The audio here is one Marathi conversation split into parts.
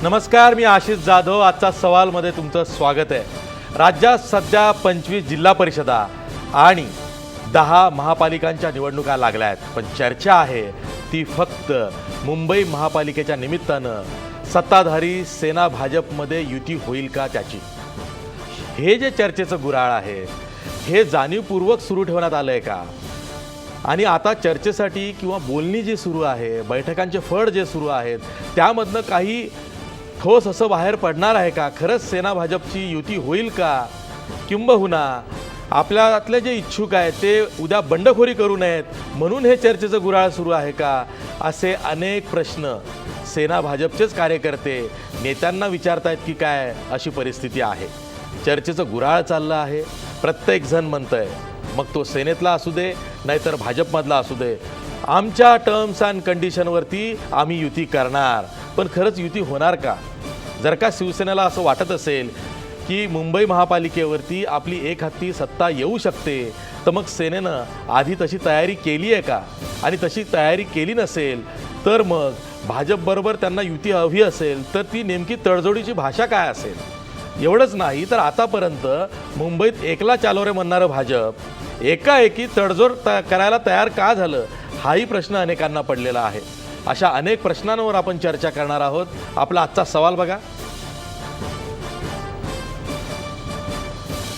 नमस्कार, मी आशिष जाधव. आजचा सवालमध्ये तुमचं स्वागत आहे. राज्यात सध्या 25 जिल्हा परिषदा आणि 10 महापालिकांच्या निवडणुका लागल्या आहेत. पण चर्चा आहे ती फक्त मुंबई महापालिकेच्या निमित्तानं सत्ताधारी सेना भाजपमध्ये युती होईल का त्याची. हे जे चर्चेचं गुऱ्हाळ आहे हे जाणीवपूर्वक सुरू ठेवण्यात आलं आहे का, आणि आता चर्चेसाठी किंवा बोलणी जी सुरू आहे, बैठकांचे फड जे सुरू आहेत, त्यामधनं काही ठोस असं बाहेर पडणार आहे का. खरंच सेना भाजपची युती होईल का, किंबहुना आपल्यातले जे इच्छुक आहेत ते उद्या बंडखोरी करू नयेत म्हणून हे चर्चेचं गुऱ्हाळ सुरू आहे का, असे अनेक प्रश्न सेना भाजपचेच कार्यकर्ते नेत्यांना विचारतायत की काय, अशी परिस्थिती आहे. चर्चेचं गुऱ्हाळ चाललं आहे. प्रत्येकजण म्हणतंय, मग तो सेनेतला असू दे नाहीतर भाजपमधला असू दे, आमच्या टर्म्स अँड कंडिशनवरती आम्ही युती करणार. पण खरंच युती होणार का. जर का शिवसेनेला असं वाटत असेल की मुंबई महापालिकेवरती आपली एकहाती सत्ता येऊ शकते, तर मग सेनेनं आधी तशी तयारी केली आहे का, आणि तशी तयारी केली नसेल तर मग भाजपबरोबर त्यांना युती हवी असेल तर ती नेमकी तडजोडीची भाषा काय असेल. एवढंच नाही तर आतापर्यंत मुंबईत एकला चालो रे म्हणणारं भाजप एकाएकी तडजोड करायला तयार का झालं, हाही प्रश्न अनेकांना पडलेला आहे. अशा अनेक प्रश्नांवर आपण चर्चा करणार आहोत. आपला आजचा सवाल बघा.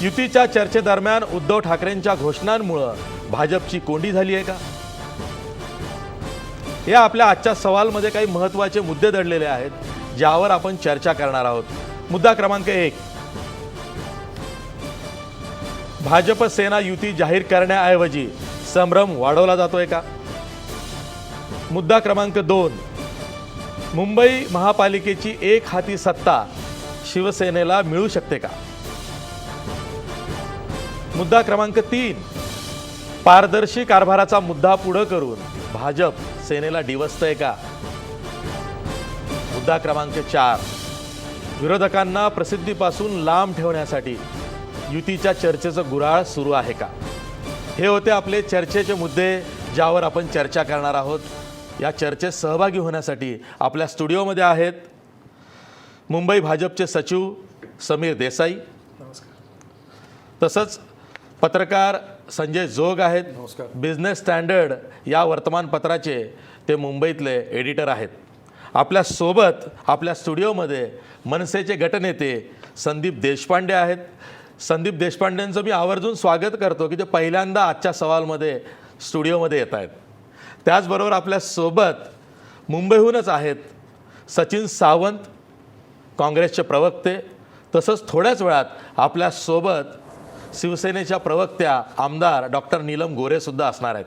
युतीच्या चर्चेदरम्यान उद्धव ठाकरेंच्या घोषणांमुळे भाजपची कोंडी झाली आहे का. या आपल्या आजच्या सवालमध्ये काही महत्त्वाचे मुद्दे दडलेले आहेत ज्यावर आपण चर्चा करणार आहोत. मुद्दा क्रमांक 1, भाजप सेना युती जाहीर करण्याऐवजी संभ्रम वाढवला जातोय का. मुद्दा क्रमांक 2, मुंबई महापालिकेची एक हाती सत्ता शिवसेनेला मिळू शकते का. मुद्दा क्रमांक 3, पारदर्शी कारभाराचा मुद्दा पुढे करून भाजप सेनेला डिवचतंय का. मुद्दा क्रमांक 4, विरोधकांना प्रसिद्धीपासून लांब ठेवण्यासाठी युतीच्या चर्चेचं गुऱ्हाळ सुरू आहे का. हे होते आपले चर्चेचे मुद्दे ज्यावर आपण चर्चा करणार आहोत. या चर्चेत सहभागी होण्यासाठी आपल्या स्टुडिओमध्ये आहेत मुंबई भाजपचे सचिव समीर देसाई, तसंच पत्रकार संजय जोग आहेत. बिझनेस स्टँडर्ड या वर्तमानपत्राचे ते मुंबईतले एडिटर आहेत. आपल्या सोबत आपल्या स्टुडिओमध्ये मनसेचे गटनेते संदीप देशपांडे आहेत. संदीप देशपांडेंचं मी आवर्जून स्वागत करतो की ते पहिल्यांदा आजच्या सवालमध्ये स्टुडिओमध्ये येत आहेत. त्याचबरोबर आपल्या सोबत मुंबईहूनच आहेत सचिन सावंत, काँग्रेसचे प्रवक्ते. तसंच थोड्याच वेळात आपल्या सोबत शिवसेनेच्या प्रवक्त्या आमदार डॉक्टर नीलम गोरेसुद्धा असणार आहेत.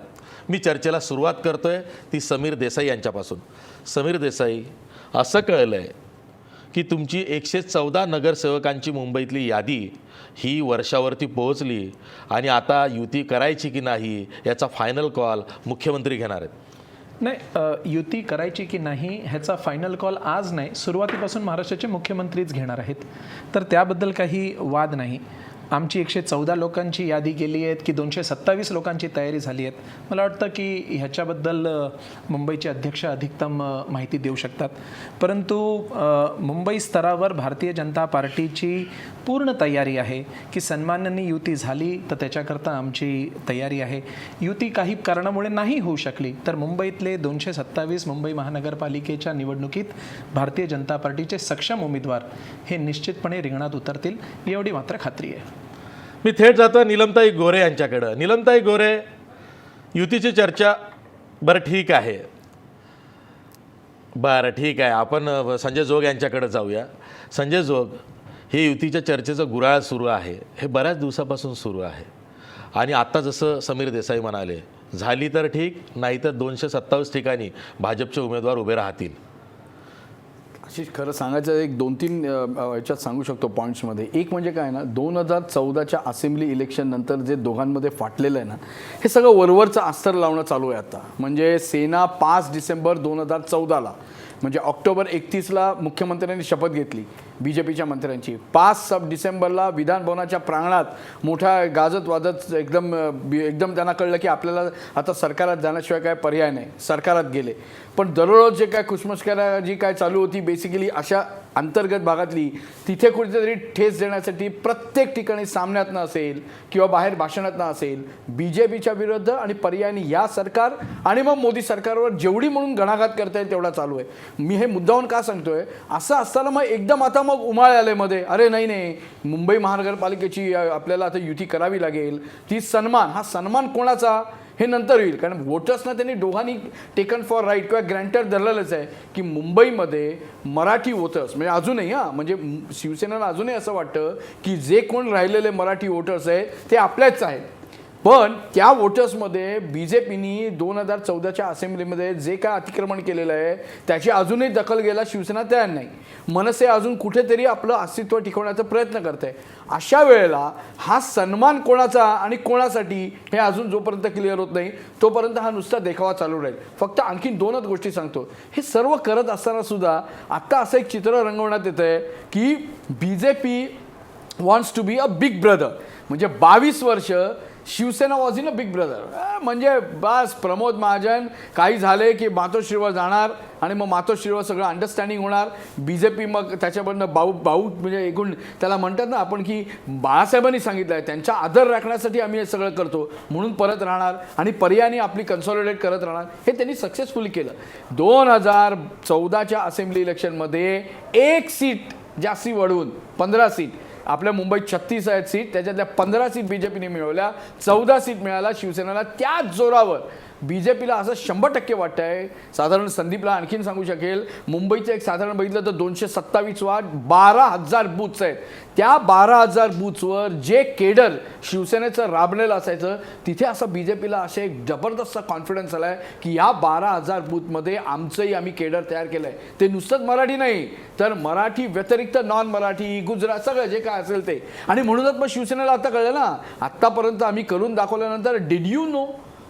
मी चर्चेला सुरुवात करतोय ती समीर देसाई यांच्यापासून. समीर देसाई, असं कळलं आहे की तुमची 114 नगरसेवकांची मुंबईतली यादी ही वर्षावरती पोहोचली आणि आता युती करायची की नाही याचा फायनल कॉल मुख्यमंत्री घेणार आहेत. नाही, युती करायची की नाही ह्याचा फायनल कॉल आज नाही, सुरुवातीपासून महाराष्ट्राचे मुख्यमंत्रीच घेणार आहेत. तर त्याबद्दल काही वाद नाही. आमची 114 लोकांची यादी गेली आहेत की 227 लोकांची तयारी झाली आहेत. मला वाटतं की ह्याच्याबद्दल मुंबईचे अध्यक्ष अधिकतम माहिती देऊ शकतात. परंतु मुंबई स्तरावर भारतीय जनता पार्टीची पूर्ण तयारी आहे की सन्मानाने युती झाली तर त्याच्याकरता आमची तयारी आहे. युती काही कारणामुळे नाही होऊ शकली तर मुंबईतले 227 मुंबई महानगरपालिकेच्या निवडणुकीत भारतीय जनता पार्टीचे सक्षम उमेदवार हे निश्चितपणे रिंगणात उतरतील, एवढी मात्र खात्री आहे. मी थेट जातो नीलमताई गोरे यांच्याकडं. नीलमताई गोरे, युतीची चर्चा बरं ठीक आहे, आपण संजय जोग यांच्याकडे जाऊया. संजय जोग, हे युतीच्या चर्चेचं गुऱ्हाळ सुरू आहे, हे बऱ्याच दिवसापासून सुरू आहे. आणि आत्ता जसं समीर देसाई म्हणाले, झाली तर ठीक, नाही तर 227 ठिकाणी भाजपचे उमेदवार उभे राहतील. आशिष, खरं सांगायचं एक 2-3 याच्यात सांगू शकतो पॉईंट्समध्ये. एक म्हणजे काय ना, 2014च्या असेंब्ली इलेक्शन नंतर जे दोघांमध्ये फाटलेलं आहे ना, हे सगळं वरवरचं अस्तर लावणं चालू आहे आता. म्हणजे सेना 5 डिसेंबर 2014ला म्हणजे ऑक्टोबर 31ला मुख्यमंत्र्यांनी शपथ घेतली बीजेपीच्या मंत्र्यांची. 5 डिसेंबरला विधानभवनाच्या प्रांगणात मोठा गाजत वाजत एकदम त्यांना कळलं की आपल्याला आता सरकारात जाण्याशिवाय काय पर्याय नाही, सरकारात गेले. पण दररोज जे काय खुशमस्करी जी काय चालू होती बेसिकली अशा अंतर्गत भागातली तिथे कुठेतरी ठेस देण्यासाठी प्रत्येक ठिकाणी सामन्यातनं असेल किंवा बाहेर भाषणातनं असेल BJPच्या विरुद्ध आणि पर्यायाने या सरकार आणि मग मोदी सरकारवर जेवढी म्हणून घणाघात करता येईल तेवढा चालू आहे. मी हे मुद्दाहून का सांगतोय, असं असताना मग एकदम आता मग उमाळे आले मध्ये, अरे नाही नाही मुंबई महानगरपालिकेची आपल्याला आता युती करावी लागेल, ती सन्मान, हा सन्मान कोणाचा हे नंतर होईल. कारण वोटर्सना त्यांनी दोघांनी टेकन फॉर राईट किंवा ग्रँटेड धरलेलंच आहे की मुंबईमध्ये मराठी वोटर्स म्हणजे अजूनही म्हणजे शिवसेनेला अजूनही असं वाटतं की जे कोण राहिलेले मराठी वोटर्स आहेत ते आपल्याच आहेत. पण त्या वोटर्समध्ये BJPनी 2014च्या असेंब्लीमध्ये जे काय अतिक्रमण केलेलं आहे त्याची अजूनही दखल घ्यायला शिवसेना तयार नाही. मनसे अजून कुठेतरी आपलं अस्तित्व टिकवण्याचा प्रयत्न करते. अशा वेळेला हा सन्मान कोणाचा आणि कोणासाठी हे अजून जोपर्यंत क्लिअर होत नाही तोपर्यंत हा नुसता देखावा चालू राहील. फक्त आणखीन 2च गोष्टी सांगतो. हे सर्व करत असताना सुद्धा आत्ता असं एक चित्र रंगवण्यात येतं आहे की BJP wants to be a big brother. म्हणजे 22 वर्ष Shiv Sena was in a big brother. म्हणजे बस प्रमोद महाजन काही झाले की मातोश्रीवर जाणार आणि मग मातोश्रीवर सगळं अंडरस्टँडिंग होणार. BJP मग त्याच्याबद्दल भाऊ म्हणजे एकूण त्याला म्हणतात ना आपण की बाळासाहेबांनी सांगितलं आहे त्यांचा आदर राखण्यासाठी आम्ही हे सगळं करतो म्हणून परत राहणार आणि पर्यायाने आपली कन्सॉलिडेट करत राहणार. हे त्यांनी सक्सेसफुली केलं. 2014च्या असेंब्ली इलेक्शनमध्ये 1 सीट जास्ती वाढवून 15 सीट, आपल्या मुंबईत 36 आहेत सीट, त्याच्यातल्या 15 सीट BJPने मिळवल्या, 14 सीट मिळाला शिवसेनेला. त्याच जोरावर BJPला असं 100% वाटतं आहे. साधारण संदीपला आणखीन सांगू शकेल, मुंबईचं एक साधारण बघितलं तर 227 वार्ड 12,000 बूथ्स आहेत. त्या 12,000 बूथ्सवर जे केडर शिवसेनेचं राबलेलं असायचं तिथे असं BJPला असे एक जबरदस्त कॉन्फिडन्स आला आहे की या 12,000 बूथमध्ये आमचंही आम्ही केडर तयार केलं आहे. ते नुसतंच मराठी नाही तर मराठी व्यतिरिक्त नॉन मराठी, गुजरात सगळं जे काय असेल ते. आणि म्हणूनच मग शिवसेनेला आता कळलं ना, आत्तापर्यंत आम्ही करून दाखवल्यानंतर डिड यू नो,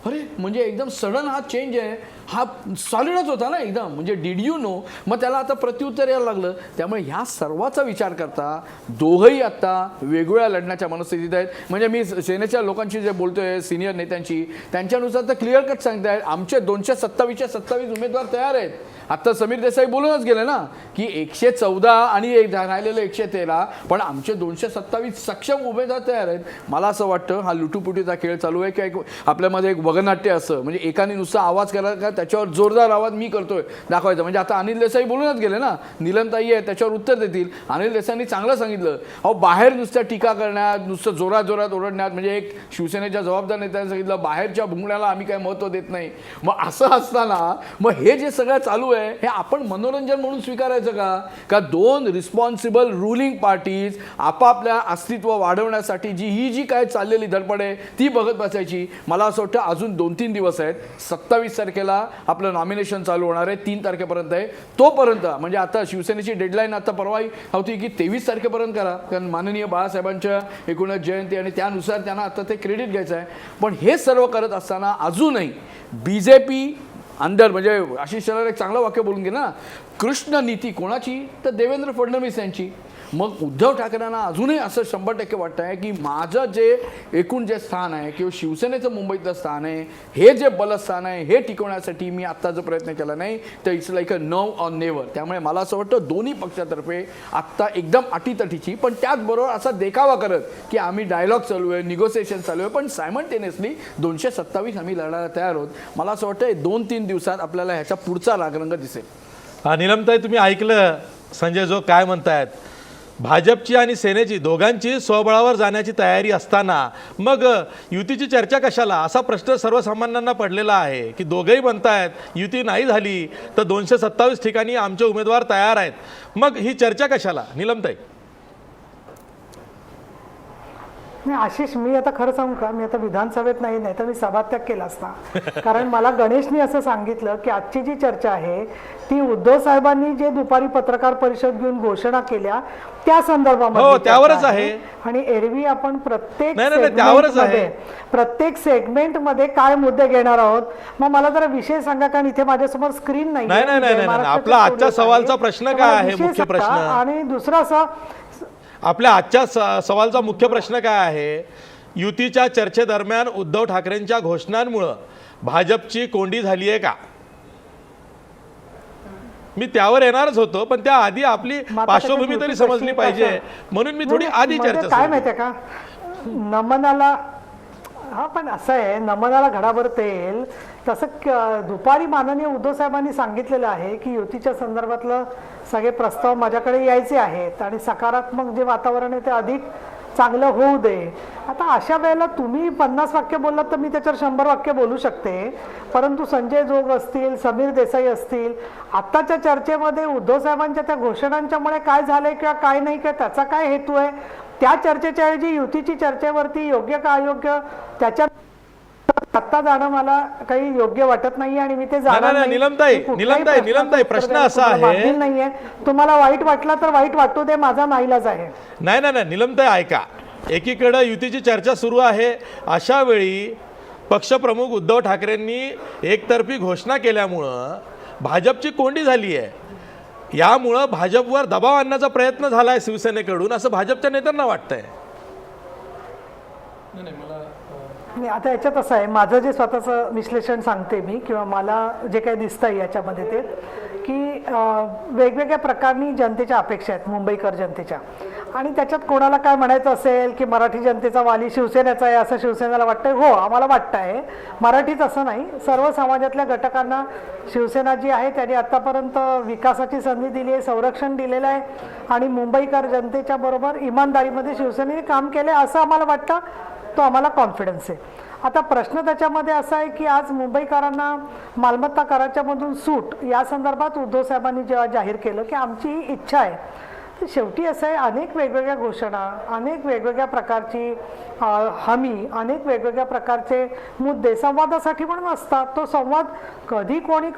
अरे म्हणजे एकदम सडन हा चेंज आहे, हा सॉलिडच होता ना एकदम, म्हणजे डिड यू नो. मग त्याला आता प्रत्युत्तर यायला लागलं. त्यामुळे ह्या सर्वाचा विचार करता दोघंही आत्ता वेगवेगळ्या लढण्याच्या मनस्थितीत आहेत. म्हणजे मी सेनेच्या लोकांशी जे बोलतोय सिनियर नेत्यांशी, त्यांच्यानुसार तर क्लिअर कट सांगतायत आमचे 227चे 27 उमेदवार तयार आहेत. आत्ता समीर देसाई बोलूनच गेले ना की 114 आणि राहिलेलं 113, पण आमचे 227 सक्षम उमेदवार तयार आहेत. मला असं वाटतं हा लुटूपुटीचा खेळ चालू आहे की आपल्यामध्ये एक वगनाट्य असं, म्हणजे एकाने नुसता आवाज करायला का त्याच्यावर जोरदार आवाज मी करतोय दाखवायचं. म्हणजे आता अनिल देसाई बोलूनच गेले ना, नीलमताई आहे त्याच्यावर उत्तर देतील. अनिल देसाईंनी चांगलं सांगितलं, अहो बाहेर नुसत्या टीका करण्यात, नुसतं जोरात जोरात ओरडण्यात, म्हणजे एक शिवसेनेच्या जबाबदार नेत्यांनी सांगितलं बाहेरच्या भुंगण्याला आम्ही काय महत्त्व देत नाही. मग असं असताना मग हे जे सगळं चालू आहे हे आपण मनोरंजन म्हणून स्वीकारायचं का 2 रिस्पॉन्सिबल रुलिंग पार्टीज आपापल्या अस्तित्व वाढवण्यासाठी जी काय चाललेली धडपड आहे ती बघत बसायची. मला असं वाटतं अजून 2-3 दिवस आहेत. 27 तारखेला आपलं नॉमिनेशन चालू होणार आहे, 3 तारखेपर्यंत आहे. तोपर्यंत म्हणजे आता शिवसेनेची डेडलाईन आता परवाही होती की 23 तारखेपर्यंत करा, कारण माननीय बाळासाहेबांच्या एकूणच जयंती आणि त्यानुसार त्यांना आता ते क्रेडिट घ्यायचं आहे. पण हे सर्व करत असताना अजूनही BJP अंदर, म्हणजे आशिष शेलार एक चांगलं वाक्य बोलून घे ना, कृष्ण नीती कोणाची तर देवेंद्र फडणवीस यांची. मग उद्धव ठाकरेंना अजूनही असं 100% वाटतं आहे की माझं जे एकूण जे स्थान आहे किंवा शिवसेनेचं मुंबईतलं स्थान आहे, हे जे बलस्थान आहे हे टिकवण्यासाठी मी आत्ता जो प्रयत्न केला नाही तर it's like a no or never. त्यामुळे मला असं वाटतं दोन्ही पक्षातर्फे आत्ता एकदम अटीतटीची, पण त्याचबरोबर असा देखावा करत की आम्ही डायलॉग चालू आहे, निगोसिएशन चालू आहे, पण सायमल्टेनियसली 227 आम्ही लढायला तयार आहोत. मला असं वाटतं 2-3 दिवसात आपल्याला ह्याचा पुढचा रागरंग दिसेल. नीलमताई, तुम्ही ऐकलं संजय जो काय म्हणतायत, भाजपची आणि सेनेची दोघांची स्वबळावर जाण्याची तयारी असताना मग युतीची चर्चा कशाला, असा प्रश्न सर्वसामान्यांना पडलेला आहे की दोघंही म्हणतायत युती नाही झाली तर 227 ठिकाणी आमचे उमेदवार तयार आहेत, मग ही चर्चा कशाला? नीलमताई. नाही आशिष, मी आता खरं सांगू का, मी आता विधानसभेत नाही तर मी सभात्याग केला असता. कारण मला गणेशनी असं सांगितलं की आजची जी चर्चा आहे ती उद्धव साहेबांनी जे दुपारी पत्रकार परिषद घेऊन घोषणा केल्या त्या संदर्भामध्ये त्यावरच आहे. आणि एरवी आपण प्रत्येक सेगमेंटमध्ये काय मुद्दे घेणार आहोत. मग मला जरा विषय सांगा, कारण इथे माझ्यासमोर स्क्रीन नाही. आपला आजच्या सवालचा प्रश्न काय आहे, मुख्य प्रश्न? आणि दुसरा असा, आपल्या आजच्या सवालचा मुख्य प्रश्न काय आहे, युतीच्या चर्चेदरम्यान उद्धव ठाकरेंच्या घोषणांमुळे भाजपची कोंडी झाली आहे का? मी त्यावर येणारच होतो, पण त्याआधी आपली मग आता पार्श्वभूमी त्याच्यात तरी युती समजली कशी, पाहिजे कशा- म्हणून मी थोडी आधी म्हणजे चर्चा काय सुरू माहितीये का, नमनाला हा पण असं आहे, नमनाला घडाभर तेल तसं दुपारी माननीय उद्धव साहेबांनी सांगितलेलं आहे की युतीच्या संदर्भातलं सगळे प्रस्ताव माझ्याकडे यायचे आहेत आणि सकारात्मक जे वातावरण आहे ते अधिक चांगलं होऊ दे. आता अशा वेळेला तुम्ही 50 वाक्य बोललात तर मी त्याच्यावर 100 वाक्य बोलू शकते, परंतु संजय जोग असतील, समीर देसाई असतील, आत्ताच्या चर्चेमध्ये उद्धव साहेबांच्या त्या घोषणांच्यामुळे काय झालंय किंवा काय नाही किंवा त्याचा काय हेतू आहे, त्या चर्चेच्या ऐवजी युतीची चर्चेवरती योग्य का अयोग्य त्याच्या आत्ता जाणं मला काही योग्य वाटत नाही आणि मी ते जाणार नाही, नाही. कुठल्याही नीलमताई, प्रश्न प्रश्नाचं असा उत्तर आहे- द्यायला बांधील नाहीये. तुम्हाला वाईट वाटलं तर वाईट वाटू दे, माझा नाईलाज आहे. नाही, नीलमताई ऐका, एकीकडे युतीची चर्चा सुरू आहे, अशा वेळी पक्षप्रमुख उद्धव ठाकरेंनी एकतर्फी घोषणा केल्यामुळं भाजपची कोंडी झाली आहे. यामुळं भाजपवर दबाव आणण्याचा प्रयत्न झाला आहे शिवसेनेकडून, असं भाजपच्या नेत्यांना वाटतंय. नाही, आता याच्यात असं आहे, माझं जे स्वतःचं विश्लेषण सांगते मी किंवा मला जे काही दिसतंय याच्यामध्ये ते की वेगवेगळ्या प्रकारनी जनतेच्या अपेक्षा आहेत, मुंबईकर जनतेच्या, आणि त्याच्यात कोणाला काय म्हणायचं असेल की मराठी जनतेचा वाली शिवसेनेचा आहे असं शिवसेनेला वाटतंय. हो, आम्हाला वाटतं आहे, मराठीच असं नाही, सर्व समाजातल्या घटकांना शिवसेना जी आहे त्यांनी आत्तापर्यंत विकासाची संधी दिली आहे, संरक्षण दिलेलं आहे आणि मुंबईकर जनतेच्या बरोबर इमानदारीमध्ये शिवसेनेने काम केलं आहे असं आम्हाला वाटतं. तो आम्हाला कॉन्फिडन्स आहे. आता प्रश्न त्याच्यामध्ये असा आहे की आज मुंबईकरांना मालमत्ता कराच्यामधून सूट या संदर्भात उद्धव साहेबांनी जेव्हा जाहीर केलं की आमची ही इच्छा आहे, तर शेवटी असं आहे, अनेक वेगवेगळ्या घोषणा, अनेक वेगवेगळ्या प्रकारची हमी, अनेक वेगवेगळ्या प्रकारचे मुद्दे संवादासाठी म्हणून असतात. तो संवाद कधी कोणी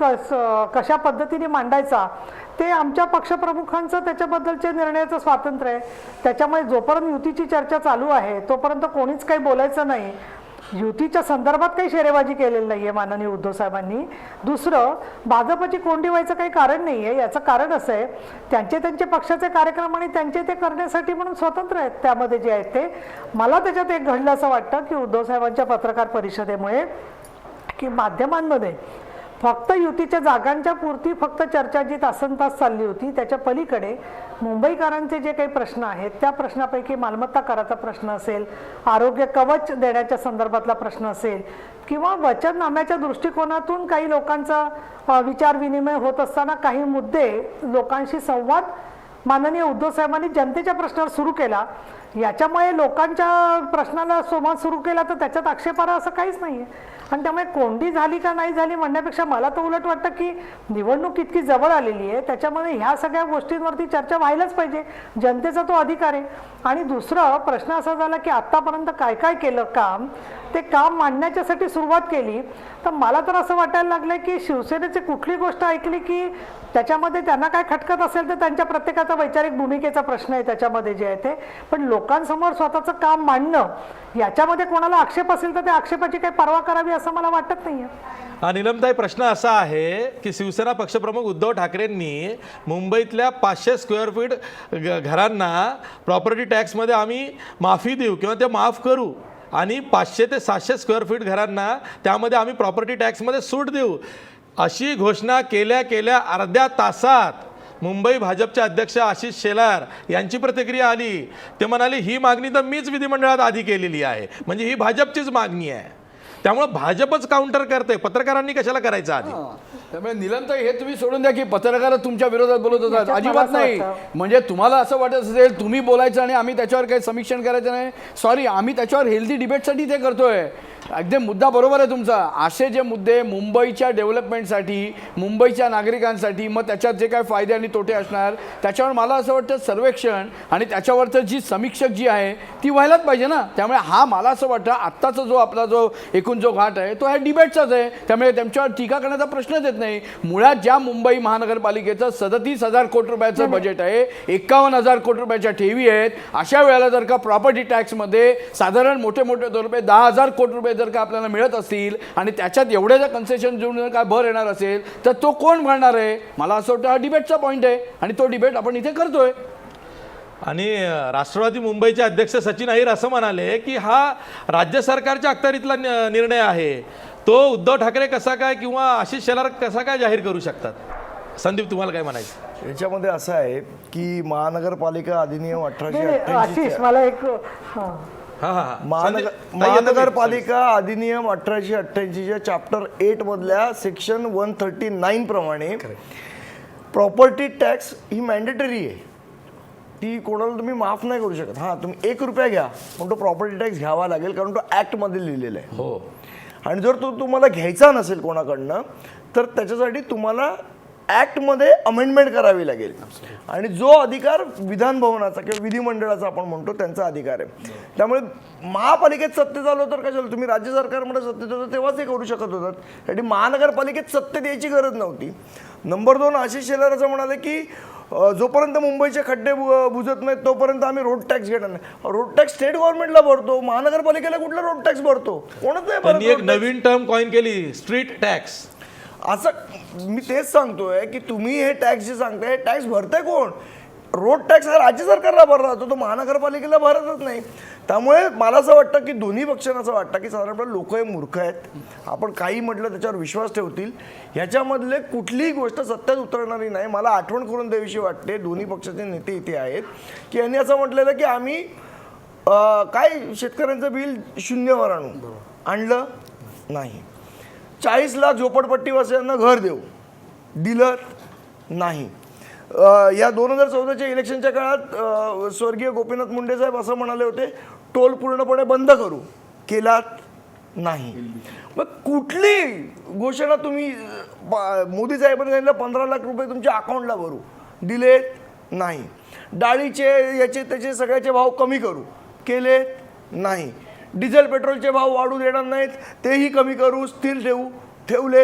कशा पद्धतीने मांडायचा ते आमच्या पक्षप्रमुखांचं त्याच्याबद्दलचे निर्णयाचं स्वातंत्र्य आहे. त्याच्यामुळे जोपर्यंत युतीची चर्चा चालू आहे तोपर्यंत कोणीच काही बोलायचं नाही. युतीच्या संदर्भात काही शेरेबाजी केलेली नाही आहे माननीय उद्धव साहेबांनी. दुसरं, भाजपची कोंडी व्हायचं काही कारण नाही आहे. याचं कारण असं आहे, त्यांचे पक्षाचे कार्यक्रम आणि त्यांचे ते करण्यासाठी म्हणून स्वतंत्र आहेत त्यामध्ये जे आहेत ते. मला त्याच्यात एक घडलं असं वाटतं की उद्धव साहेबांच्या पत्रकार परिषदेमुळे की माध्यमांमध्ये फक्त युतीच्या जागांच्या पुरती फक्त चर्चा जी तासनतास चालली होती, त्याच्या पलीकडे मुंबईकरांचे जे काही प्रश्न आहेत त्या प्रश्नापैकी मालमत्ता कराचा प्रश्न असेल, आरोग्य कवच देण्याच्या संदर्भातला प्रश्न असेल किंवा वचननाम्याच्या दृष्टिकोनातून काही लोकांचा विचार विनिमय होत असताना काही मुद्दे लोकांशी संवाद माननीय उद्धव साहेबांनी जनतेच्या प्रश्नावर सुरू केला. याच्यामुळे लोकांच्या प्रश्नाला संवाद सुरू केला तर त्याच्यात आक्षेपार्ह असं काहीच नाही आहे. आणि त्यामुळे कोंडी झाली का नाही झाली म्हणण्यापेक्षा मला तर उलट वाटतं की निवडणूक इतकी जवळ आलेली आहे, त्याच्यामध्ये ह्या सगळ्या गोष्टींवरती चर्चा व्हायलाच पाहिजे, जनतेचा तो अधिकार आहे. आणि दुसरा प्रश्न असा झाला की आत्तापर्यंत काय काय केलं काम, ते काम मांडण्याच्यासाठी सुरुवात केली, तर मला तर असं वाटायला लागलं की शिवसेनेची कुठली गोष्ट ऐकली की त्याच्यामध्ये त्यांना काय खटकत असेल तर त्यांच्या प्रत्येकाचा वैचारिक भूमिकेचा प्रश्न आहे त्याच्यामध्ये जे आहे ते, पण लोकांसमोर स्वतःचं काम मांडणं याच्यामध्ये कोणाला आक्षेप असेल तर त्या आक्षेपाची काही पर्वा करावी असं मला वाटत नाही आहे. नीलमताई, प्रश्न असा आहे की शिवसेना पक्षप्रमुख उद्धव ठाकरेंनी मुंबईतल्या 500 स्क्वेअर फीट घरांना प्रॉपर्टी टॅक्समध्ये आम्ही माफी देऊ किंवा ते माफ करू आणि 500 ते 700 स्क्वेअर फीट घरांना त्यामध्ये आम्ही प्रॉपर्टी टॅक्समध्ये सूट देऊ, अशी घोषणा केल्या अर्ध्या तासात मुंबई भाजपचे अध्यक्ष आशिष शेलार यांची प्रतिक्रिया आली. ते म्हणाले ही मागणी तर मीच विधिमंडळात आधी केलेली आहे, म्हणजे ही भाजपचीच मागणी आहे, त्यामुळे भाजपच काउंटर करते, पत्रकारांनी कशाला करायचं आधी. त्यामुळे नीलमताई, हे तुम्ही सोडून द्या की पत्रकार तुमच्या विरोधात बोलत होतात, याच्यात मला अजिबात असं नाही. वाटतं- म्हणजे तुम्हाला असं वाटत असेल तुम्ही बोलायचं आणि आम्ही त्याच्यावर काही समीक्षण करायचं नाही, सॉरी, आम्ही त्याच्यावर हेल्दी डिबेटसाठी ते करतोय. अगदी मुद्दा बरोबर आहे तुमचा. असे जे मुद्दे मुंबईच्या डेव्हलपमेंटसाठी, मुंबईच्या नागरिकांसाठी, मग त्याच्यात जे काय फायदे आणि तोटे असणार त्याच्यावर मला असं वाटतं सर्वेक्षण आणि त्याच्यावरचं जी समीक्षक जी आहे ती व्हायलाच पाहिजे ना. त्यामुळे हा मला असं वाटतं आत्ताचा जो आपला जो एकूण जो घाट आहे तो ह्या डिबेटचाच आहे, त्यामुळे त्यांच्यावर टीका करण्याचा प्रश्नच येत नाही. मुळात ज्या मुंबई महानगरपालिकेचं 37,000 कोटी रुपयाचं बजेट आहे, 51,000 कोटी रुपयाच्या ठेवी आहेत, अशा वेळेला जर का प्रॉपर्टी टॅक्समध्ये साधारण मोठे रुपये 10,000 कोटी रुपये जर का आपल्याला मिळत असतील आणि त्याच्यात एवढे जर कन्सेशन देऊन जर काय भर येणार असेल तर तो कोण भरणार आहे. मला असं वाटतं हा डिबेटचा पॉईंट आहे आणि तो डिबेट आपण इथे करतोय. आणि राष्ट्रवादी मुंबईचे अध्यक्ष सचिन अहिर असं म्हणाले की हा राज्य सरकारच्या अखत्यारीतला निर्णय आहे, तो उद्धव ठाकरे कसा काय किंवा आशिष शेलार कसा काय जाहीर करू शकतात. संदीप, तुम्हाला काय म्हणायचं? याच्यामध्ये असं आहे की महानगरपालिका अधिनियम नाही, नाही, आशिष मला एक हां हा हा महानगरपालिका अधिनियम 1888च्या चॅप्टर 8 मधल्या सेक्शन 139 प्रमाणे प्रॉपर्टी टॅक्स ही मॅन्डेटरी आहे. ती कोणाला तुम्ही माफ नाही करू शकत. हां, तुम्ही 1 रुपया घ्या पण तो प्रॉपर्टी टॅक्स घ्यावा लागेल, कारण तो ॲक्टमध्ये लिहिलेला आहे. हो. आणि जर तो तुम्हाला घ्यायचा नसेल कोणाकडनं तर त्याच्यासाठी तुम्हाला ॲक्टमध्ये अमेंडमेंट करावी लागेल. आणि जो अधिकार विधान भवनाचा किंवा विधिमंडळाचा आपण म्हणतो त्यांचा अधिकार आहे. त्यामुळे महापालिकेत सत्तेत आलो तर कशाला, तुम्ही राज्य सरकारमध्ये सत्तेत होतं तेव्हाच हे करू शकत होतात. त्यासाठी महानगरपालिकेत सत्तेत यायची गरज नव्हती. नंबर 2, आशिष शेलार असं म्हणाले की जोपर्यंत मुंबईचे खड्डे बुजत नाहीत तोपर्यंत आम्ही रोड टॅक्स घेणार नाही. रोड टॅक्स स्टेट गव्हर्नमेंटला भरतो, महानगरपालिकेला कुठला रोड टॅक्स भरतो? कोणच नाही त्यांनी एक भरत road tax. नवीन टर्म कॉइन केली, स्ट्रीट टॅक्स. असं मी तेच सांगतोय की तुम्ही हे टॅक्स जे सांगताय हे टॅक्स भरताय कोण? रोड टॅक्स हा राज्य सरकारला भरला जातो, तो महानगरपालिकेला भरतच नाही. त्यामुळे मला असं वाटतं की दोन्ही पक्षांना असं वाटतं की साधारणपणे लोक हे मूर्ख आहेत, आपण काही म्हटलं त्याच्यावर विश्वास ठेवतील. ह्याच्यामधले कुठलीही गोष्ट सत्यात उतरणारी नाही. मला आठवण करून द्यावीशी वाटते, दोन्ही पक्षाचे नेते इथे आहेत की यांनी असं म्हटलेलं की आम्ही काय शेतकऱ्यांचं बिल 0वर आणलं नाही. 40 लाख झोपडपट्टीवासियांना घर देऊ, दिलं नाही. या 2014च्या इलेक्शनच्या काळात स्वर्गीय गोपीनाथ मुंडे साहेब असं म्हणाले होते, टोल पूर्णपणे बंद करू, केलात नाही. मग कुठली घोषणा तुम्ही मोदी साहेबांनी सांगितलं 15 लाख रुपये तुमच्या अकाउंटला भरू, दिले नाही. डाळीचे याचे त्याचे सगळ्याचे भाव कमी करू, केले नाही. डिझेल पेट्रोलचे भाव वाढू देणार नाहीत, तेही कमी करू, स्थिर ठेवले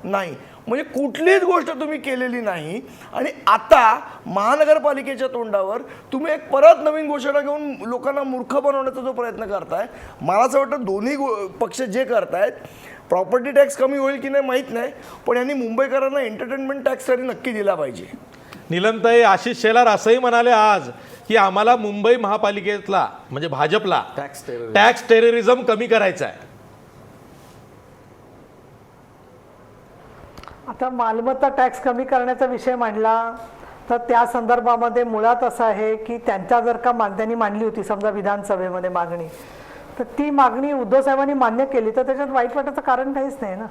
नाही. म्हणजे कुठलीच गोष्ट तुम्ही केलेली नाही. आणि आता महानगरपालिकेच्या तोंडावर तुम्ही एक परत नवीन घोषणा घेऊन लोकांना मूर्ख बनवण्याचा जो प्रयत्न करताय, मला असं वाटतं दोन्ही पक्ष जे करतायत, प्रॉपर्टी टॅक्स कमी होईल की नाही माहीत नाही, पण यांनी मुंबईकरांना एंटरटेनमेंट टॅक्स तरी नक्की दिला पाहिजे. नीलमताई, आशिष शेलार असंही म्हणाले आज की आम्हाला मुंबई महापालिकेतला म्हणजे भाजपला टॅक्स टेररिझम कमी करायचा आहे. आता मालमत्ता टॅक्स कमी करण्याचा विषय मांडला तर त्या संदर्भामध्ये मुळात असं आहे की त्यांच्या जर का त्यांनी मांडली होती समजा विधानसभेमध्ये मागणी, तर ती मागणी उद्धव साहेबांनी मान्य केली तर त्याच्यात वाईट वाटायचं कारण काहीच नाही ना.